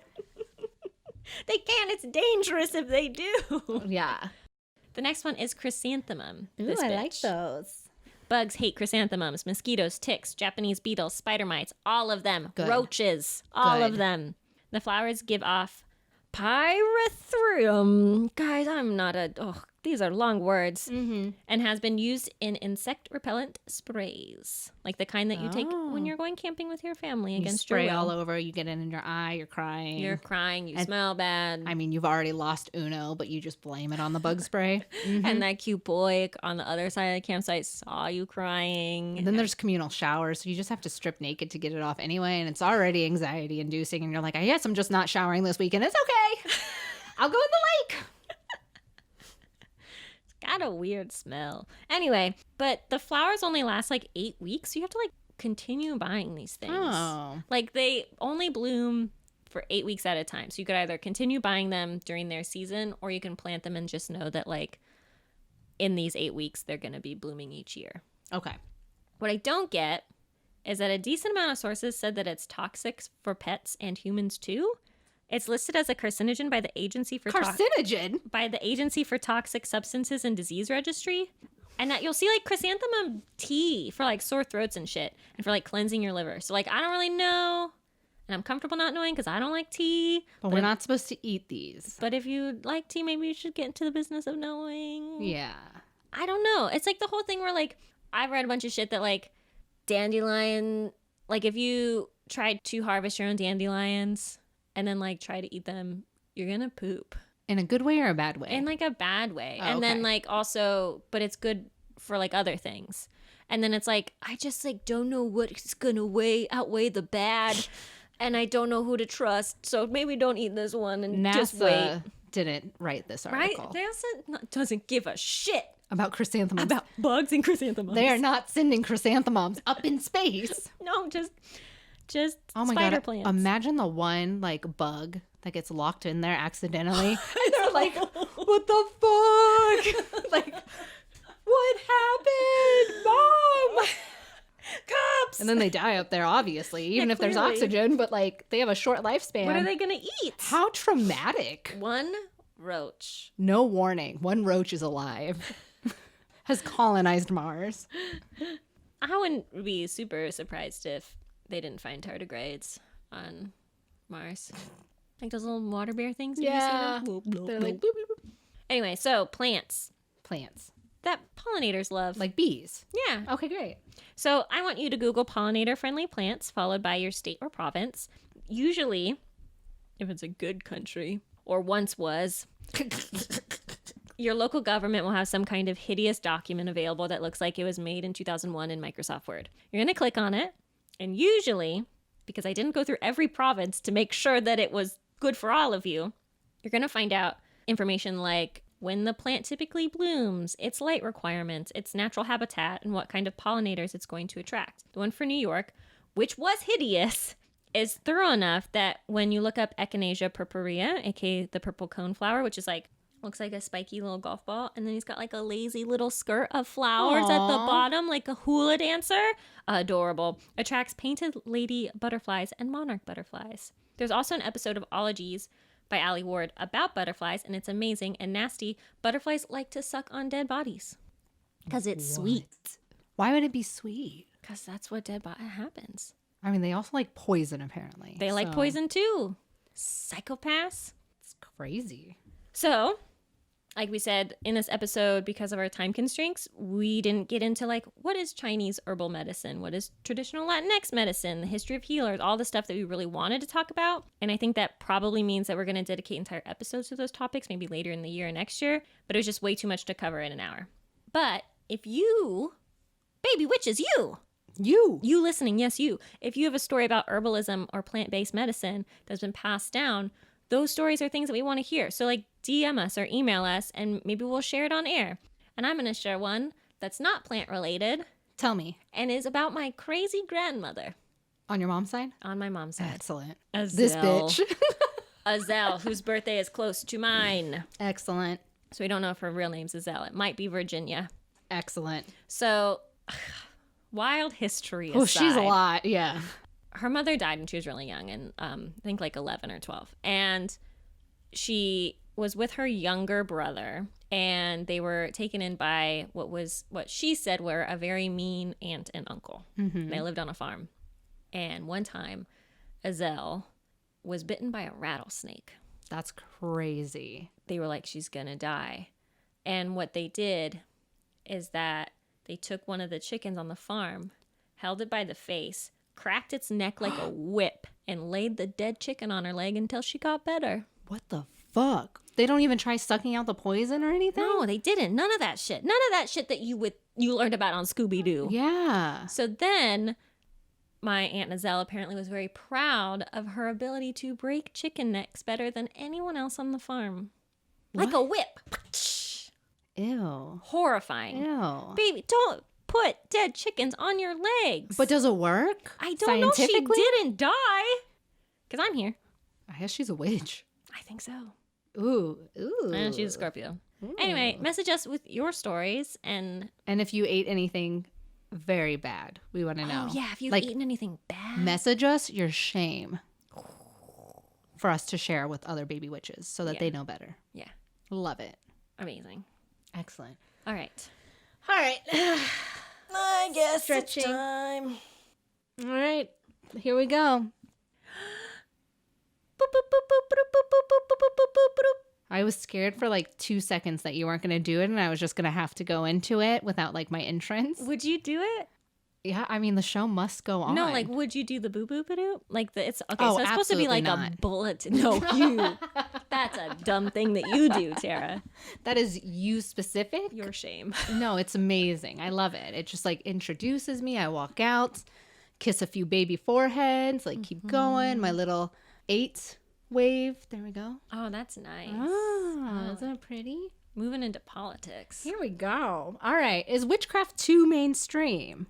They can't. It's dangerous if they do. Yeah. The next one is chrysanthemum. Ooh, I like those. Bugs hate chrysanthemums. Mosquitoes, ticks, Japanese beetles, spider mites, all of them. Good. Roaches, all of them. The flowers give off pyrethrum. Guys, these are long words, Mm-hmm. and has been used in insect repellent sprays, like the kind that you take when you're going camping with your family You against spray your will. all over. You get it in your eye. You're crying. You're crying, you And- smell bad. I mean, you've already lost Uno, but you just blame it on the bug spray. Mhm. And that cute boy on the other side of the campsite saw you crying. And then there's communal showers, so you just have to strip naked to get it off anyway, and it's already anxiety inducing. And you're like, I guess I'm just not showering this weekend. It's okay. I'll go in the lake. Got a weird smell. Anyway, but the flowers only last like 8 weeks, so you have to like continue buying these things. Oh, Like they only bloom for 8 weeks at a time. So you could either continue buying them during their season, or you can plant them and just know that like in these 8 weeks they're going to be blooming each year. okay. What I don't get is that a decent amount of sources said that it's toxic for pets and humans too. It's listed as a carcinogen by the Agency for Carcinogen. by the Agency for Toxic Substances and Disease Registry. And that you'll see like chrysanthemum tea for like sore throats and shit, and for like cleansing your liver. So like I don't really know, and I'm comfortable not knowing because I don't like tea. But we're not supposed to eat these. But if you like tea, maybe you should get into the business of knowing. Yeah. I don't know. It's like the whole thing where like I've read a bunch of shit that like dandelion, like if you tried to harvest your own dandelions and then like try to eat them, you're gonna poop. In a good way or a bad way? In like a bad way. Oh, And then okay. like also, but it's good for like other things. And then it's like, I just like don't know what's gonna outweigh the bad, and I don't know who to trust. So maybe don't eat this one and just wait. NASA didn't write this Right? article NASA doesn't give a shit about chrysanthemums. about bugs and chrysanthemums. They are not sending chrysanthemums up in space. No, just Oh my spider god! plants. Imagine the one like bug that gets locked in there accidentally, and they're like, "What the fuck? Like, what happened, Mom?" Cops! And then they die up there, obviously, even if there's clearly. oxygen. But like, they have a short lifespan. What are they gonna eat? How traumatic! One roach. No warning. One roach is alive. Has colonized Mars. I wouldn't be super surprised if they didn't find tardigrades on Mars. Like those little water bear things. Have you seen Yeah. them? They're like boop, boop, boop. Anyway, so plants Plants, that pollinators love. like bees. Yeah. Okay, great. So I want you to Google pollinator-friendly plants, followed by your state or province. Usually, if it's a good country, or once was, your local government will have some kind of hideous document available that looks like it was made in 2001 in Microsoft Word. You're going to click on it, and usually, because I didn't go through every province to make sure that it was good for all of you, you're going to find out information like when the plant typically blooms, its light requirements, its natural habitat, and what kind of pollinators it's going to attract. The one for New York, which was hideous, is thorough enough that when you look up Echinacea purpurea, aka the purple coneflower, which is like, looks like a spiky little golf ball, and then he's got like a lazy little skirt of flowers at the Aw. bottom, like a hula dancer. Adorable. Attracts painted lady butterflies and monarch butterflies. There's also an episode of Ologies by Ali Ward about butterflies, and it's amazing and nasty. Butterflies like to suck on dead bodies because it's sweet. Why would it be sweet? Because that's what dead body happens. I mean, they also like poison, apparently. They like so poison too. Psychopaths. It's crazy. So, like we said in this episode, because of our time constraints, we didn't get into like what is Chinese herbal medicine, what is traditional Latinx medicine, the history of healers, all the stuff that we really wanted to talk about. And I think that probably means that we're going to dedicate entire episodes to those topics, maybe later in the year or next year. But it was just way too much to cover in an hour. But if you, baby witches, you listening, yes, you, if you have a story about herbalism or plant-based medicine that's been passed down, those stories are things that we want to hear. So like DM us or email us and maybe we'll share it on air. And I'm going to share one that's not plant related Tell me, and is about my crazy grandmother on your mom's side? on my mom's side. Excellent. Azelle. This bitch. Azelle, whose birthday is close to mine. Excellent. So we don't know if her real name's Azelle. It might be Virginia. Excellent. So wild history aside. Oh, she's a lot. Yeah. Her mother died when she was really young, and I think like 11 or 12. And she was with her younger brother, and they were taken in by what she said were a very mean aunt and uncle. Mm-hmm. They lived on a farm. And one time, Azelle was bitten by a rattlesnake. That's crazy. They were like, she's gonna die. And what they did is that they took one of the chickens on the farm, held it by the face, cracked its neck like a whip, and laid the dead chicken on her leg until she got better. What the fuck? They don't even try sucking out the poison or anything? No, they didn't. None of that shit. None of that shit that you learned about on Scooby-Doo. Yeah. So then my Aunt Nazelle apparently was very proud of her ability to break chicken necks better than anyone else on the farm. Like a whip. Ew. Horrifying. Ew. Baby, don't put dead chickens on your legs. But does it work? I don't know. She didn't die. Because I'm here. I guess she's a witch. I think so. Ooh. Ooh. And she's a Scorpio. Ooh. Anyway, message us with your stories and if you ate anything very bad, we want to know. Oh yeah, if you've eaten anything bad, message us your shame for us to share with other baby witches so that they know better. Yeah. Love it. Amazing. Excellent. All right. I guess Stretching. it's time. All right. Here we go. I was scared for like 2 seconds that you weren't going to do it and I was just going to have to go into it without like my entrance. Would you do it? Yeah, I mean the show must go on. No, like would you do the boo boo doo? Like it's okay, Oh, so it's supposed to be like absolutely a bullet. No, you. That's a dumb thing that you do, Terra. That is you specific? Your shame. No, it's amazing. I love it. It just like introduces me. I walk out, kiss a few baby foreheads, like keep going. My little 8 wave. There we go. Oh, that's nice. Oh, isn't it pretty? Moving into politics. Here we go. All right. Is witchcraft too mainstream?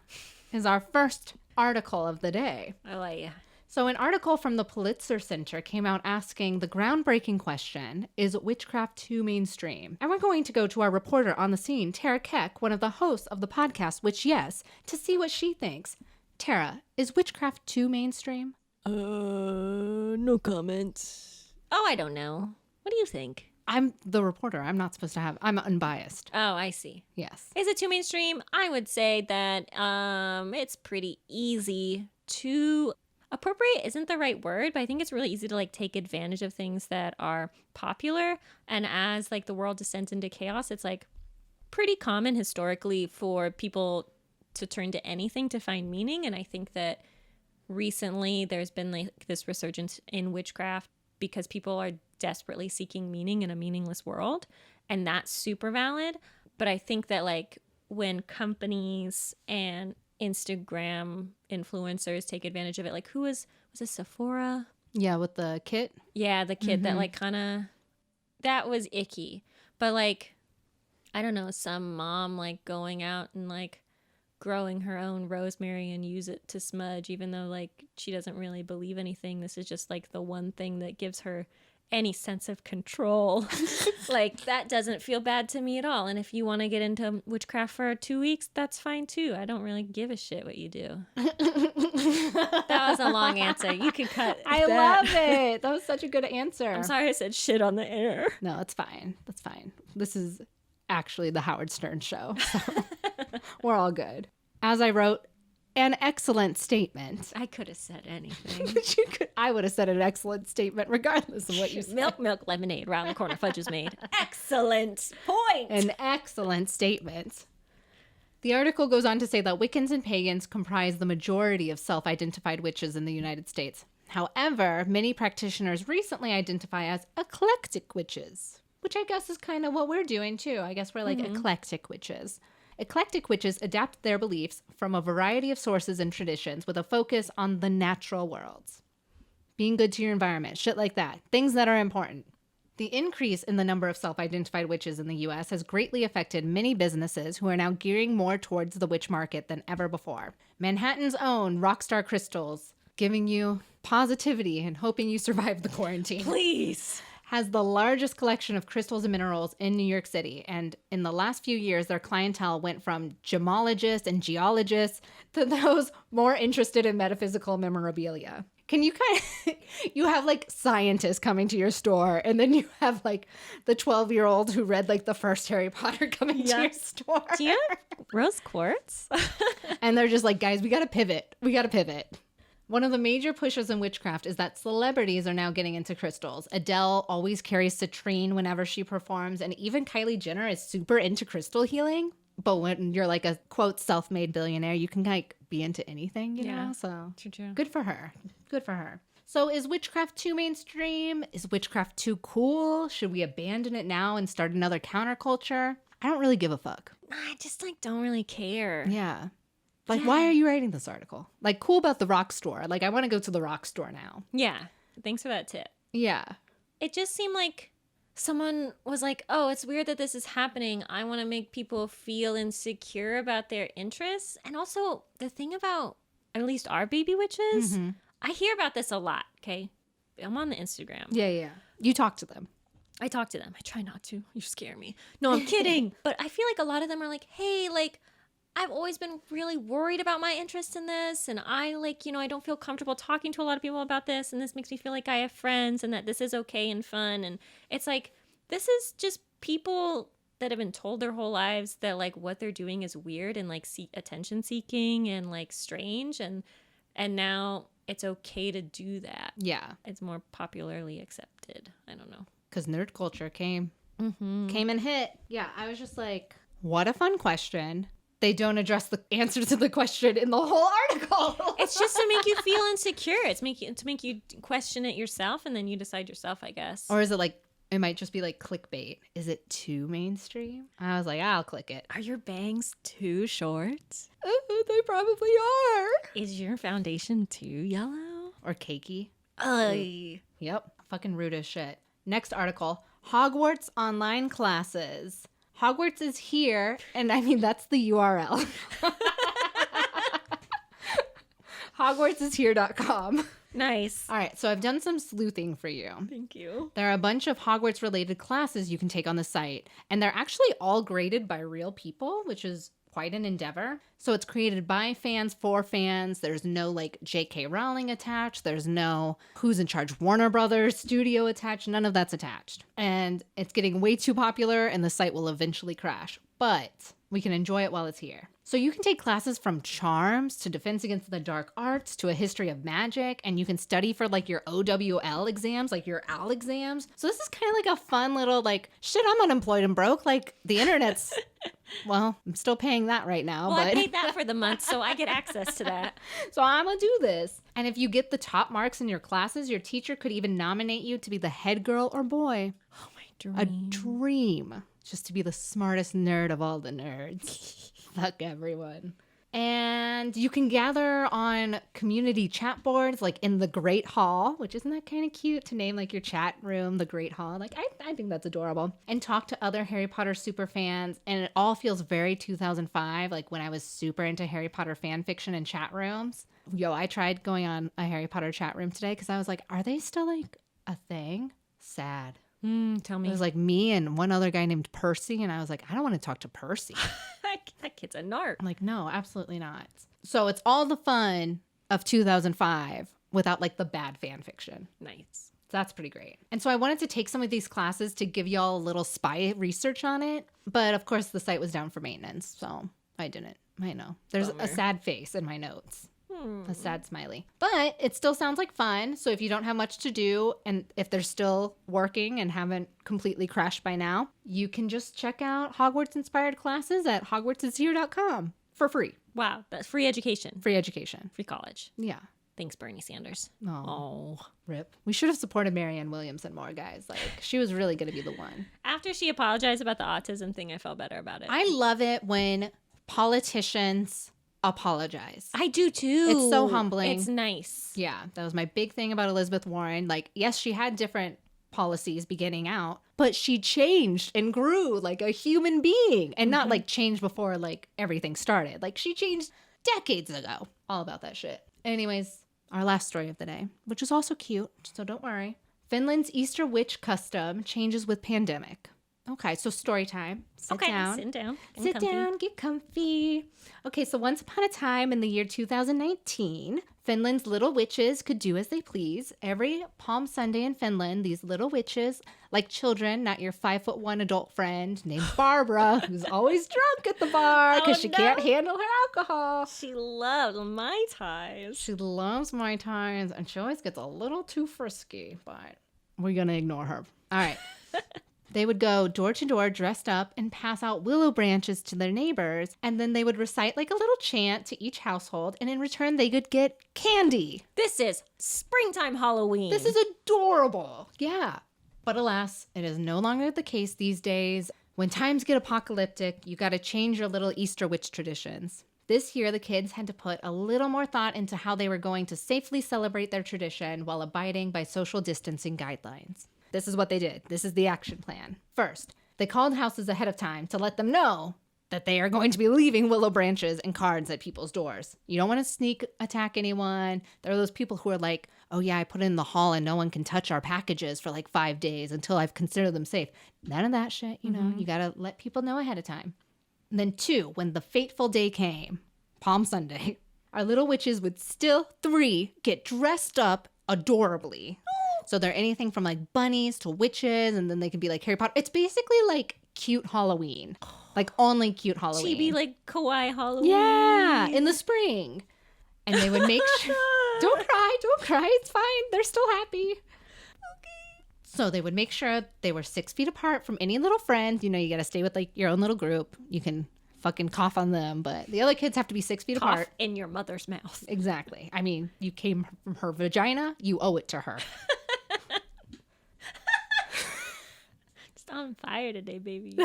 Is our first article of the day. Oh, yeah. So an article from the Pulitzer Center came out asking the groundbreaking question, is witchcraft too mainstream? And we're going to go to our reporter on the scene, Terra Keck, one of the hosts of the podcast, Witch Yes, to see what she thinks. Terra, is witchcraft too mainstream? No comment. Oh, I don't know. What do you think? I'm the reporter. I'm not supposed to have, I'm unbiased. Oh, I see. Yes. Is it too mainstream? I would say that it's pretty easy to appropriate isn't the right word, but I think it's really easy to like take advantage of things that are popular. And as like the world descends into chaos, it's like pretty common historically for people to turn to anything to find meaning. And I think that recently there's been like this resurgence in witchcraft because people are desperately seeking meaning in a meaningless world, and that's super valid. But I think that like when companies and Instagram influencers take advantage of it, like who was it Sephora? Yeah, with the kit. Yeah, the kid that like kind of, that was icky. But like, I don't know, some mom like going out and like growing her own rosemary and use it to smudge, even though like she doesn't really believe anything. This is just like the one thing that gives her any sense of control. Like that doesn't feel bad to me at all. And if you want to get into witchcraft for 2 weeks, that's fine too. I don't really give a shit what you do. That was a long answer. You can cut I that. love it. That was such a good answer. I'm sorry I said shit on the air. No, it's fine. That's fine. This is actually the Howard Stern show. So we're all good. As I wrote, an excellent statement. I could have said anything. I would have said an excellent statement regardless of what you said. Milk, lemonade, round the corner, fudge is made. Excellent point. An excellent statement. The article goes on to say that Wiccans and pagans comprise the majority of self-identified witches in the United States. However, many practitioners recently identify as eclectic witches, which I guess is kind of what we're doing too. I guess we're like eclectic witches. Eclectic witches adapt their beliefs from a variety of sources and traditions with a focus on the natural worlds. Being good to your environment, shit like that. Things that are important. The increase in the number of self-identified witches in the U.S. has greatly affected many businesses who are now gearing more towards the witch market than ever before. Manhattan's own Rockstar Crystals, giving you positivity and hoping you survive the quarantine. Please. Has the largest collection of crystals and minerals in New York City. And in the last few years, their clientele went from gemologists and geologists to those more interested in metaphysical memorabilia. Can you you have like scientists coming to your store, and then you have like the 12-year-old who read like the first Harry Potter coming to your store. Do you have rose quartz? And they're just like, guys, we got to pivot. We got to pivot. One of the major pushes in witchcraft is that celebrities are now getting into crystals. Adele always carries citrine whenever she performs, and even Kylie Jenner is super into crystal healing. But when you're like a, quote, self-made billionaire, you can like be into anything, you know? So True. good for her. Good for her. So is witchcraft too mainstream? Is witchcraft too cool? Should we abandon it now and start another counterculture? I don't really give a fuck. I just like don't really care. Yeah. Like, why are you writing this article? Like, cool about the rock store. Like, I want to go to the rock store now. Yeah. Thanks for that tip. Yeah. It just seemed like someone was like, oh, it's weird that this is happening. I want to make people feel insecure about their interests. And also, the thing about at least our baby witches, I hear about this a lot, okay? I'm on the Instagram. Yeah. You talk to them. I talk to them. I try not to. You scare me. No, I'm kidding. But I feel like a lot of them are like, hey, like, I've always been really worried about my interest in this. And I like, I don't feel comfortable talking to a lot of people about this. And this makes me feel like I have friends and that this is okay and fun. And it's like, this is just people that have been told their whole lives that like what they're doing is weird and like attention seeking and like strange. And now it's okay to do that. Yeah. It's more popularly accepted. I don't know. Because nerd culture came and hit. Yeah, I was just like, what a fun question. They don't address the answer to the question in the whole article. It's just to make you feel insecure. It's to make you question it yourself, and then you decide yourself, I guess. Or is it like, it might just be like clickbait. Is it too mainstream? I was like, I'll click it. Are your bangs too short? They probably are. Is your foundation too yellow? Or cakey. Yep. Fucking rude as shit. Next article, Hogwarts online classes. Hogwarts is here, and I mean, that's the URL. HogwartsIsHere.com. Nice. All right, so I've done some sleuthing for you. Thank you. There are a bunch of Hogwarts-related classes you can take on the site, and they're actually all graded by real people, which is quite an endeavor. So it's created by fans for fans. There's no like J.K. Rowling attached. There's no who's in charge Warner Brothers studio attached. None of that's attached. And it's getting way too popular and the site will eventually crash. But we can enjoy it while it's here. So you can take classes from charms to defense against the dark arts to a history of magic, and you can study for like your OWL exams, like your AL exams. So this is kind of like a fun little like, shit, I'm unemployed and broke. Like the internet's, well, I'm still paying that right now. Well, but I paid that for the month, so I get access to that. So I'm gonna do this. And if you get the top marks in your classes, your teacher could even nominate you to be the head girl or boy. Oh, my dream. A dream. Just to be the smartest nerd of all the nerds. Fuck everyone. And you can gather on community chat boards like in the Great Hall, which isn't that kind of cute to name like your chat room, the Great Hall. Like I think that's adorable. And talk to other Harry Potter super fans. And it all feels very 2005, like when I was super into Harry Potter fan fiction and chat rooms. Yo, I tried going on a Harry Potter chat room today because I was like, are they still like a thing? Sad. Tell me. It was like me and one other guy named Percy, and I was like, I don't want to talk to Percy. That kid's a narc. I'm like, no, absolutely not. So it's all the fun of 2005 without like the bad fan fiction. Nice. That's pretty great. And so I wanted to take some of these classes to give y'all a little spy research on it, but of course the site was down for maintenance, so I didn't. I know. There's Bummer. a sad face in my notes. A sad smiley. But it still sounds like fun. So if you don't have much to do and if they're still working and haven't completely crashed by now, you can just check out Hogwarts inspired classes at hogwartsishere.com for free. Wow, that's free education. Free education. Free college. Yeah. Thanks, Bernie Sanders. Oh, rip. We should have supported Marianne Williamson more, guys. Like, she was really going to be the one. After she apologized about the autism thing, I felt better about it. I love it when politicians apologize. I do too. It's so humbling. It's nice. Yeah, that was my big thing about Elizabeth Warren. Like, yes, she had different policies beginning out, but she changed and grew like a human being and not like changed before like everything started. Like she changed decades ago. All about that shit. Anyways, our last story of the day, which is also cute, so don't worry. Finland's Easter witch custom changes with pandemic. Okay, so story time. Sit Okay, down. sit down. Get Sit comfy. down, get comfy. Okay, so once upon a time in the year 2019, Finland's little witches could do as they please. Every Palm Sunday in Finland, these little witches, like children, not your 5'1" adult friend named Barbara, who's always drunk at the bar because she can't handle her alcohol. She loved Mai Tais. She loves Mai Tais, and she always gets a little too frisky, but we're going to ignore her. All right. They would go door to door dressed up and pass out willow branches to their neighbors. And then they would recite like a little chant to each household. And in return, they would get candy. This is springtime Halloween. This is adorable. Yeah. But alas, it is no longer the case these days. When times get apocalyptic, you got to change your little Easter witch traditions. This year, the kids had to put a little more thought into how they were going to safely celebrate their tradition while abiding by social distancing guidelines. This is what they did. This is the action plan. First, they called houses ahead of time to let them know that they are going to be leaving willow branches and cards at people's doors. You don't want to sneak attack anyone. There are those people who are like, oh yeah, I put it in the hall and no one can touch our packages for like 5 days until I've considered them safe. None of that shit, you know. You got to let people know ahead of time. And then 2, when the fateful day came, Palm Sunday, our little witches would still 3 get dressed up adorably. So they're anything from like bunnies to witches, and then they can be like Harry Potter. It's basically like cute Halloween. Like only cute Halloween. Chibi, like kawaii Halloween. Yeah, in the spring. And they would make sure. Don't cry. It's fine. They're still happy. Okay. So they would make sure they were 6 feet apart from any little friend. You know, you got to stay with like your own little group. You can fucking cough on them, but the other kids have to be 6 feet Cough apart. in your mother's mouth. Exactly. I mean, you came from her vagina. You owe it to her. Just on fire today, baby.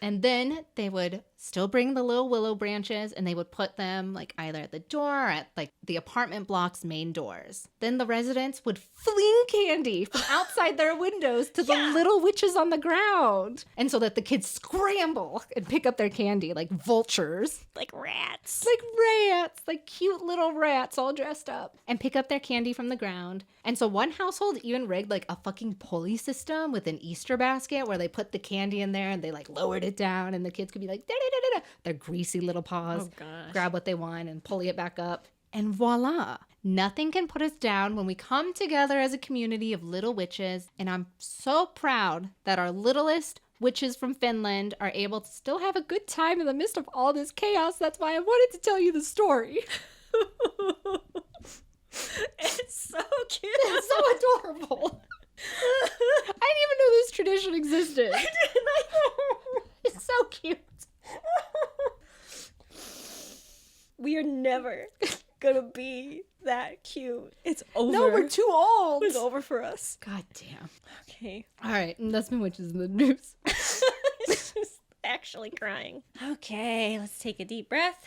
And then they would still bring the little willow branches and they would put them like either at the door or at like the apartment block's main doors. Then the residents would fling candy from outside their windows to the little witches on the ground. And so that the kids scramble and pick up their candy like vultures. Like rats. Like cute little rats all dressed up and pick up their candy from the ground. And so one household even rigged like a fucking pulley system with an Easter basket where they put the candy in there and they like lowered it down and the kids could be like, da-da-da-da-da. Their greasy little paws, grab what they want and pulley it back up. And voila, nothing can put us down when we come together as a community of little witches. And I'm so proud that our littlest witches from Finland are able to still have a good time in the midst of all this chaos. That's why I wanted to tell you the story. It's so cute. It's so adorable. I didn't even know this tradition existed. I didn't either. It's so cute. We are never gonna be that cute. It's over. No, we're too old. It's over for us. God damn. Okay. All right, and that's been witches in the news. It's just actually crying. Okay, let's take a deep breath.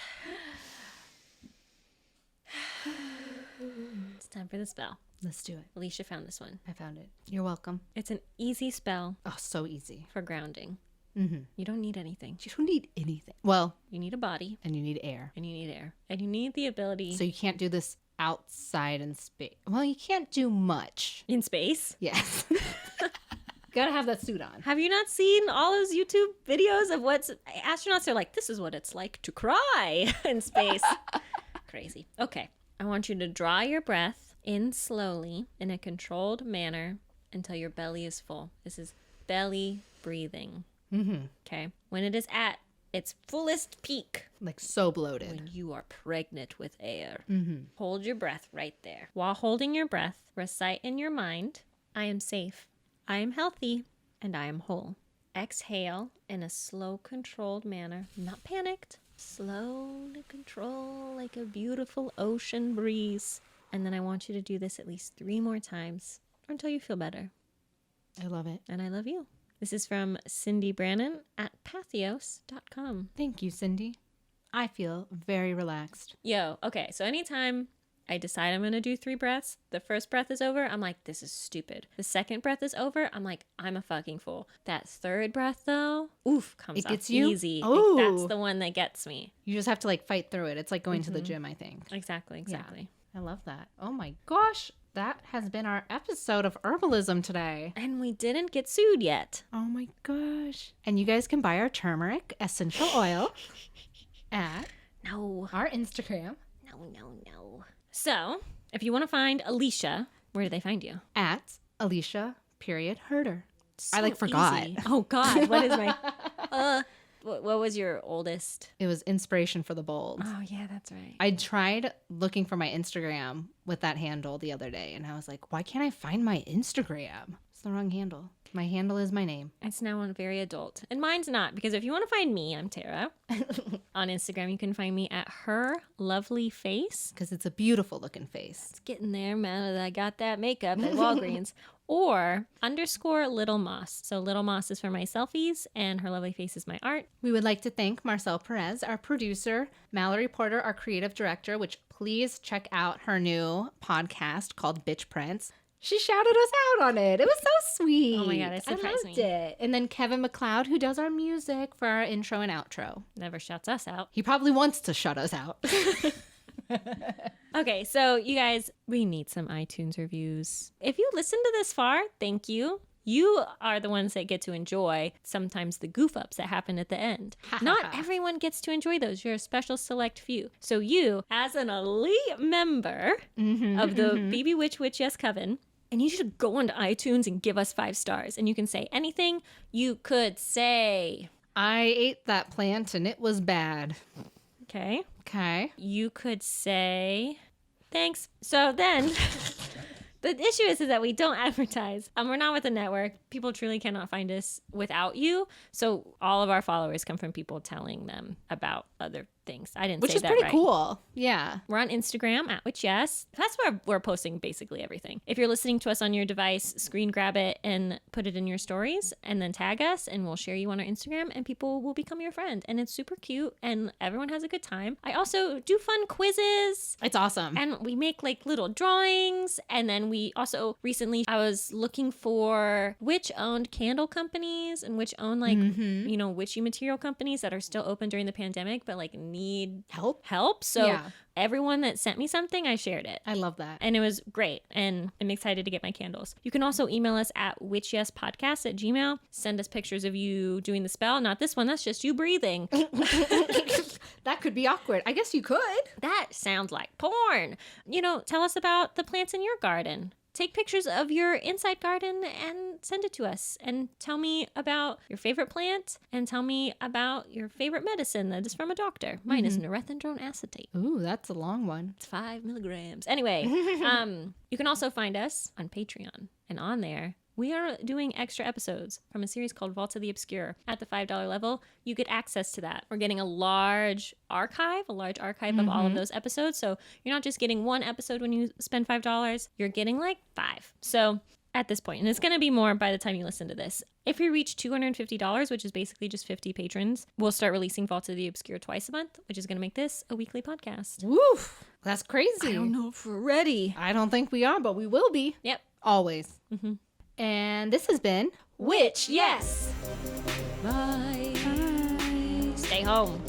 It's time for the spell. Let's do it. Alicia found this one. I found it. You're welcome. It's an easy spell Oh, so easy. for grounding. Mm-hmm. You don't need anything. You don't need anything. Well, You need a body, and you need air. and you need air, and you need the ability So you can't do this outside in space. Well, you can't do much. in space. Yes. Gotta have that suit on. Have you not seen all those YouTube videos of what's astronauts are like? This is what it's like to cry in space. Crazy. Okay. I want you to draw your breath in slowly in a controlled manner until your belly is full. This is belly breathing. Mm-hmm. Okay. When it is at its fullest peak, Like so bloated. when you are pregnant with air, Mm-hmm. hold your breath right there. While holding your breath, recite in your mind, I am safe, I am healthy, and I am whole. Exhale in a slow, controlled manner, not panicked. Slow to control like a beautiful ocean breeze. And then I want you to do this at least 3 more times or until you feel better. I love it. And I love you. This is from Cindy Brannon at pathos.com. Thank you, Cindy. I feel very relaxed. Yo, okay, so anytime I decide I'm going to do 3 breaths, the first breath is over, I'm like, this is stupid. The second breath is over, I'm like, I'm a fucking fool. That third breath, though, comes It off gets you? easy. Ooh. That's the one that gets me. You just have to like fight through it. It's like going to the gym, I think. Exactly. I love that. Oh my gosh. that has been our episode of Herbalism today. And we didn't get sued yet. Oh my gosh. And you guys can buy our turmeric essential oil at No. our Instagram No. So, if you want to find Alicia, where do they find you? at Alicia.Herder. So I forgot. easy. Oh God, what is my? What was your oldest? It was Inspiration for the Bold. Oh yeah, that's right. I tried looking for my Instagram with that handle the other day, and I was like, why can't I find my Instagram? It's the wrong handle. My handle is my name. It's now on very adult. And mine's not, because if you want to find me, I'm Terra. On Instagram, you can find me at Her Lovely Face. Because it's a beautiful looking face. It's getting there, man, that I got that makeup at Walgreens. Or _Little Moss. So Little Moss is for my selfies, and Her Lovely Face is my art. We would like to thank Marcel Pérez, our producer, Mallory Porter, our creative director, which please check out her new podcast called Bitch Prince. She shouted us out on it. It was so sweet. Oh my God, it I surprised loved me. it. And then Kevin MacLeod, who does our music for our intro and outro. Never shuts us out. He probably wants to shut us out. Okay, so you guys, we need some iTunes reviews. If you listen to this far, thank you. You are the ones that get to enjoy sometimes the goof ups that happen at the end. Not everyone gets to enjoy those. You're a special select few. So you, as an elite member of the BB Witch Yes Coven, and you should go onto iTunes and give us 5 stars. And you can say anything you could say. I ate that plant and it was bad. Okay. Okay. You could say thanks. So then the issue is that we don't advertise. We're not with a network. People truly cannot find us without you. So all of our followers come from people telling them about other things. I didn't Which say is that pretty right. cool. Yeah. We're on Instagram at Witch Yes. That's where we're posting basically everything. If you're listening to us on your device, screen grab it and put it in your stories and then tag us and we'll share you on our Instagram and people will become your friend. And it's super cute and everyone has a good time. I also do fun quizzes. It's awesome. And we make like little drawings. And then we also recently, I was looking for witch-owned candle companies and witch-owned like, you know, witchy material companies that are still open during the pandemic, but like need help. So Yeah. everyone that sent me something, I shared it. I love that. And it was great. And I'm excited to get my candles. You can also email us at witchyespodcast@gmail.com. Send us pictures of you doing the spell. Not this one. That's just you breathing. That could be awkward. I guess you could. That sounds like porn. You know, tell us about the plants in your garden. Take pictures of your inside garden and send it to us. And tell me about your favorite plant and tell me about your favorite medicine that is from a doctor. Mine is norethindrone acetate. Ooh, that's a long one. It's 5 milligrams. Anyway, you can also find us on Patreon. And on there, we are doing extra episodes from a series called Vault of the Obscure. At the $5 level, you get access to that. We're getting a large archive of all of those episodes. So you're not just getting one episode when you spend $5, you're getting like 5. So at this point, and it's going to be more by the time you listen to this. If we reach $250, which is basically just 50 patrons, we'll start releasing Vault of the Obscure twice a month, which is going to make this a weekly podcast. Woof. That's crazy. I don't know if we're ready. I don't think we are, but we will be. Yep. Always. And this has been Witch Yes. Bye. Stay home.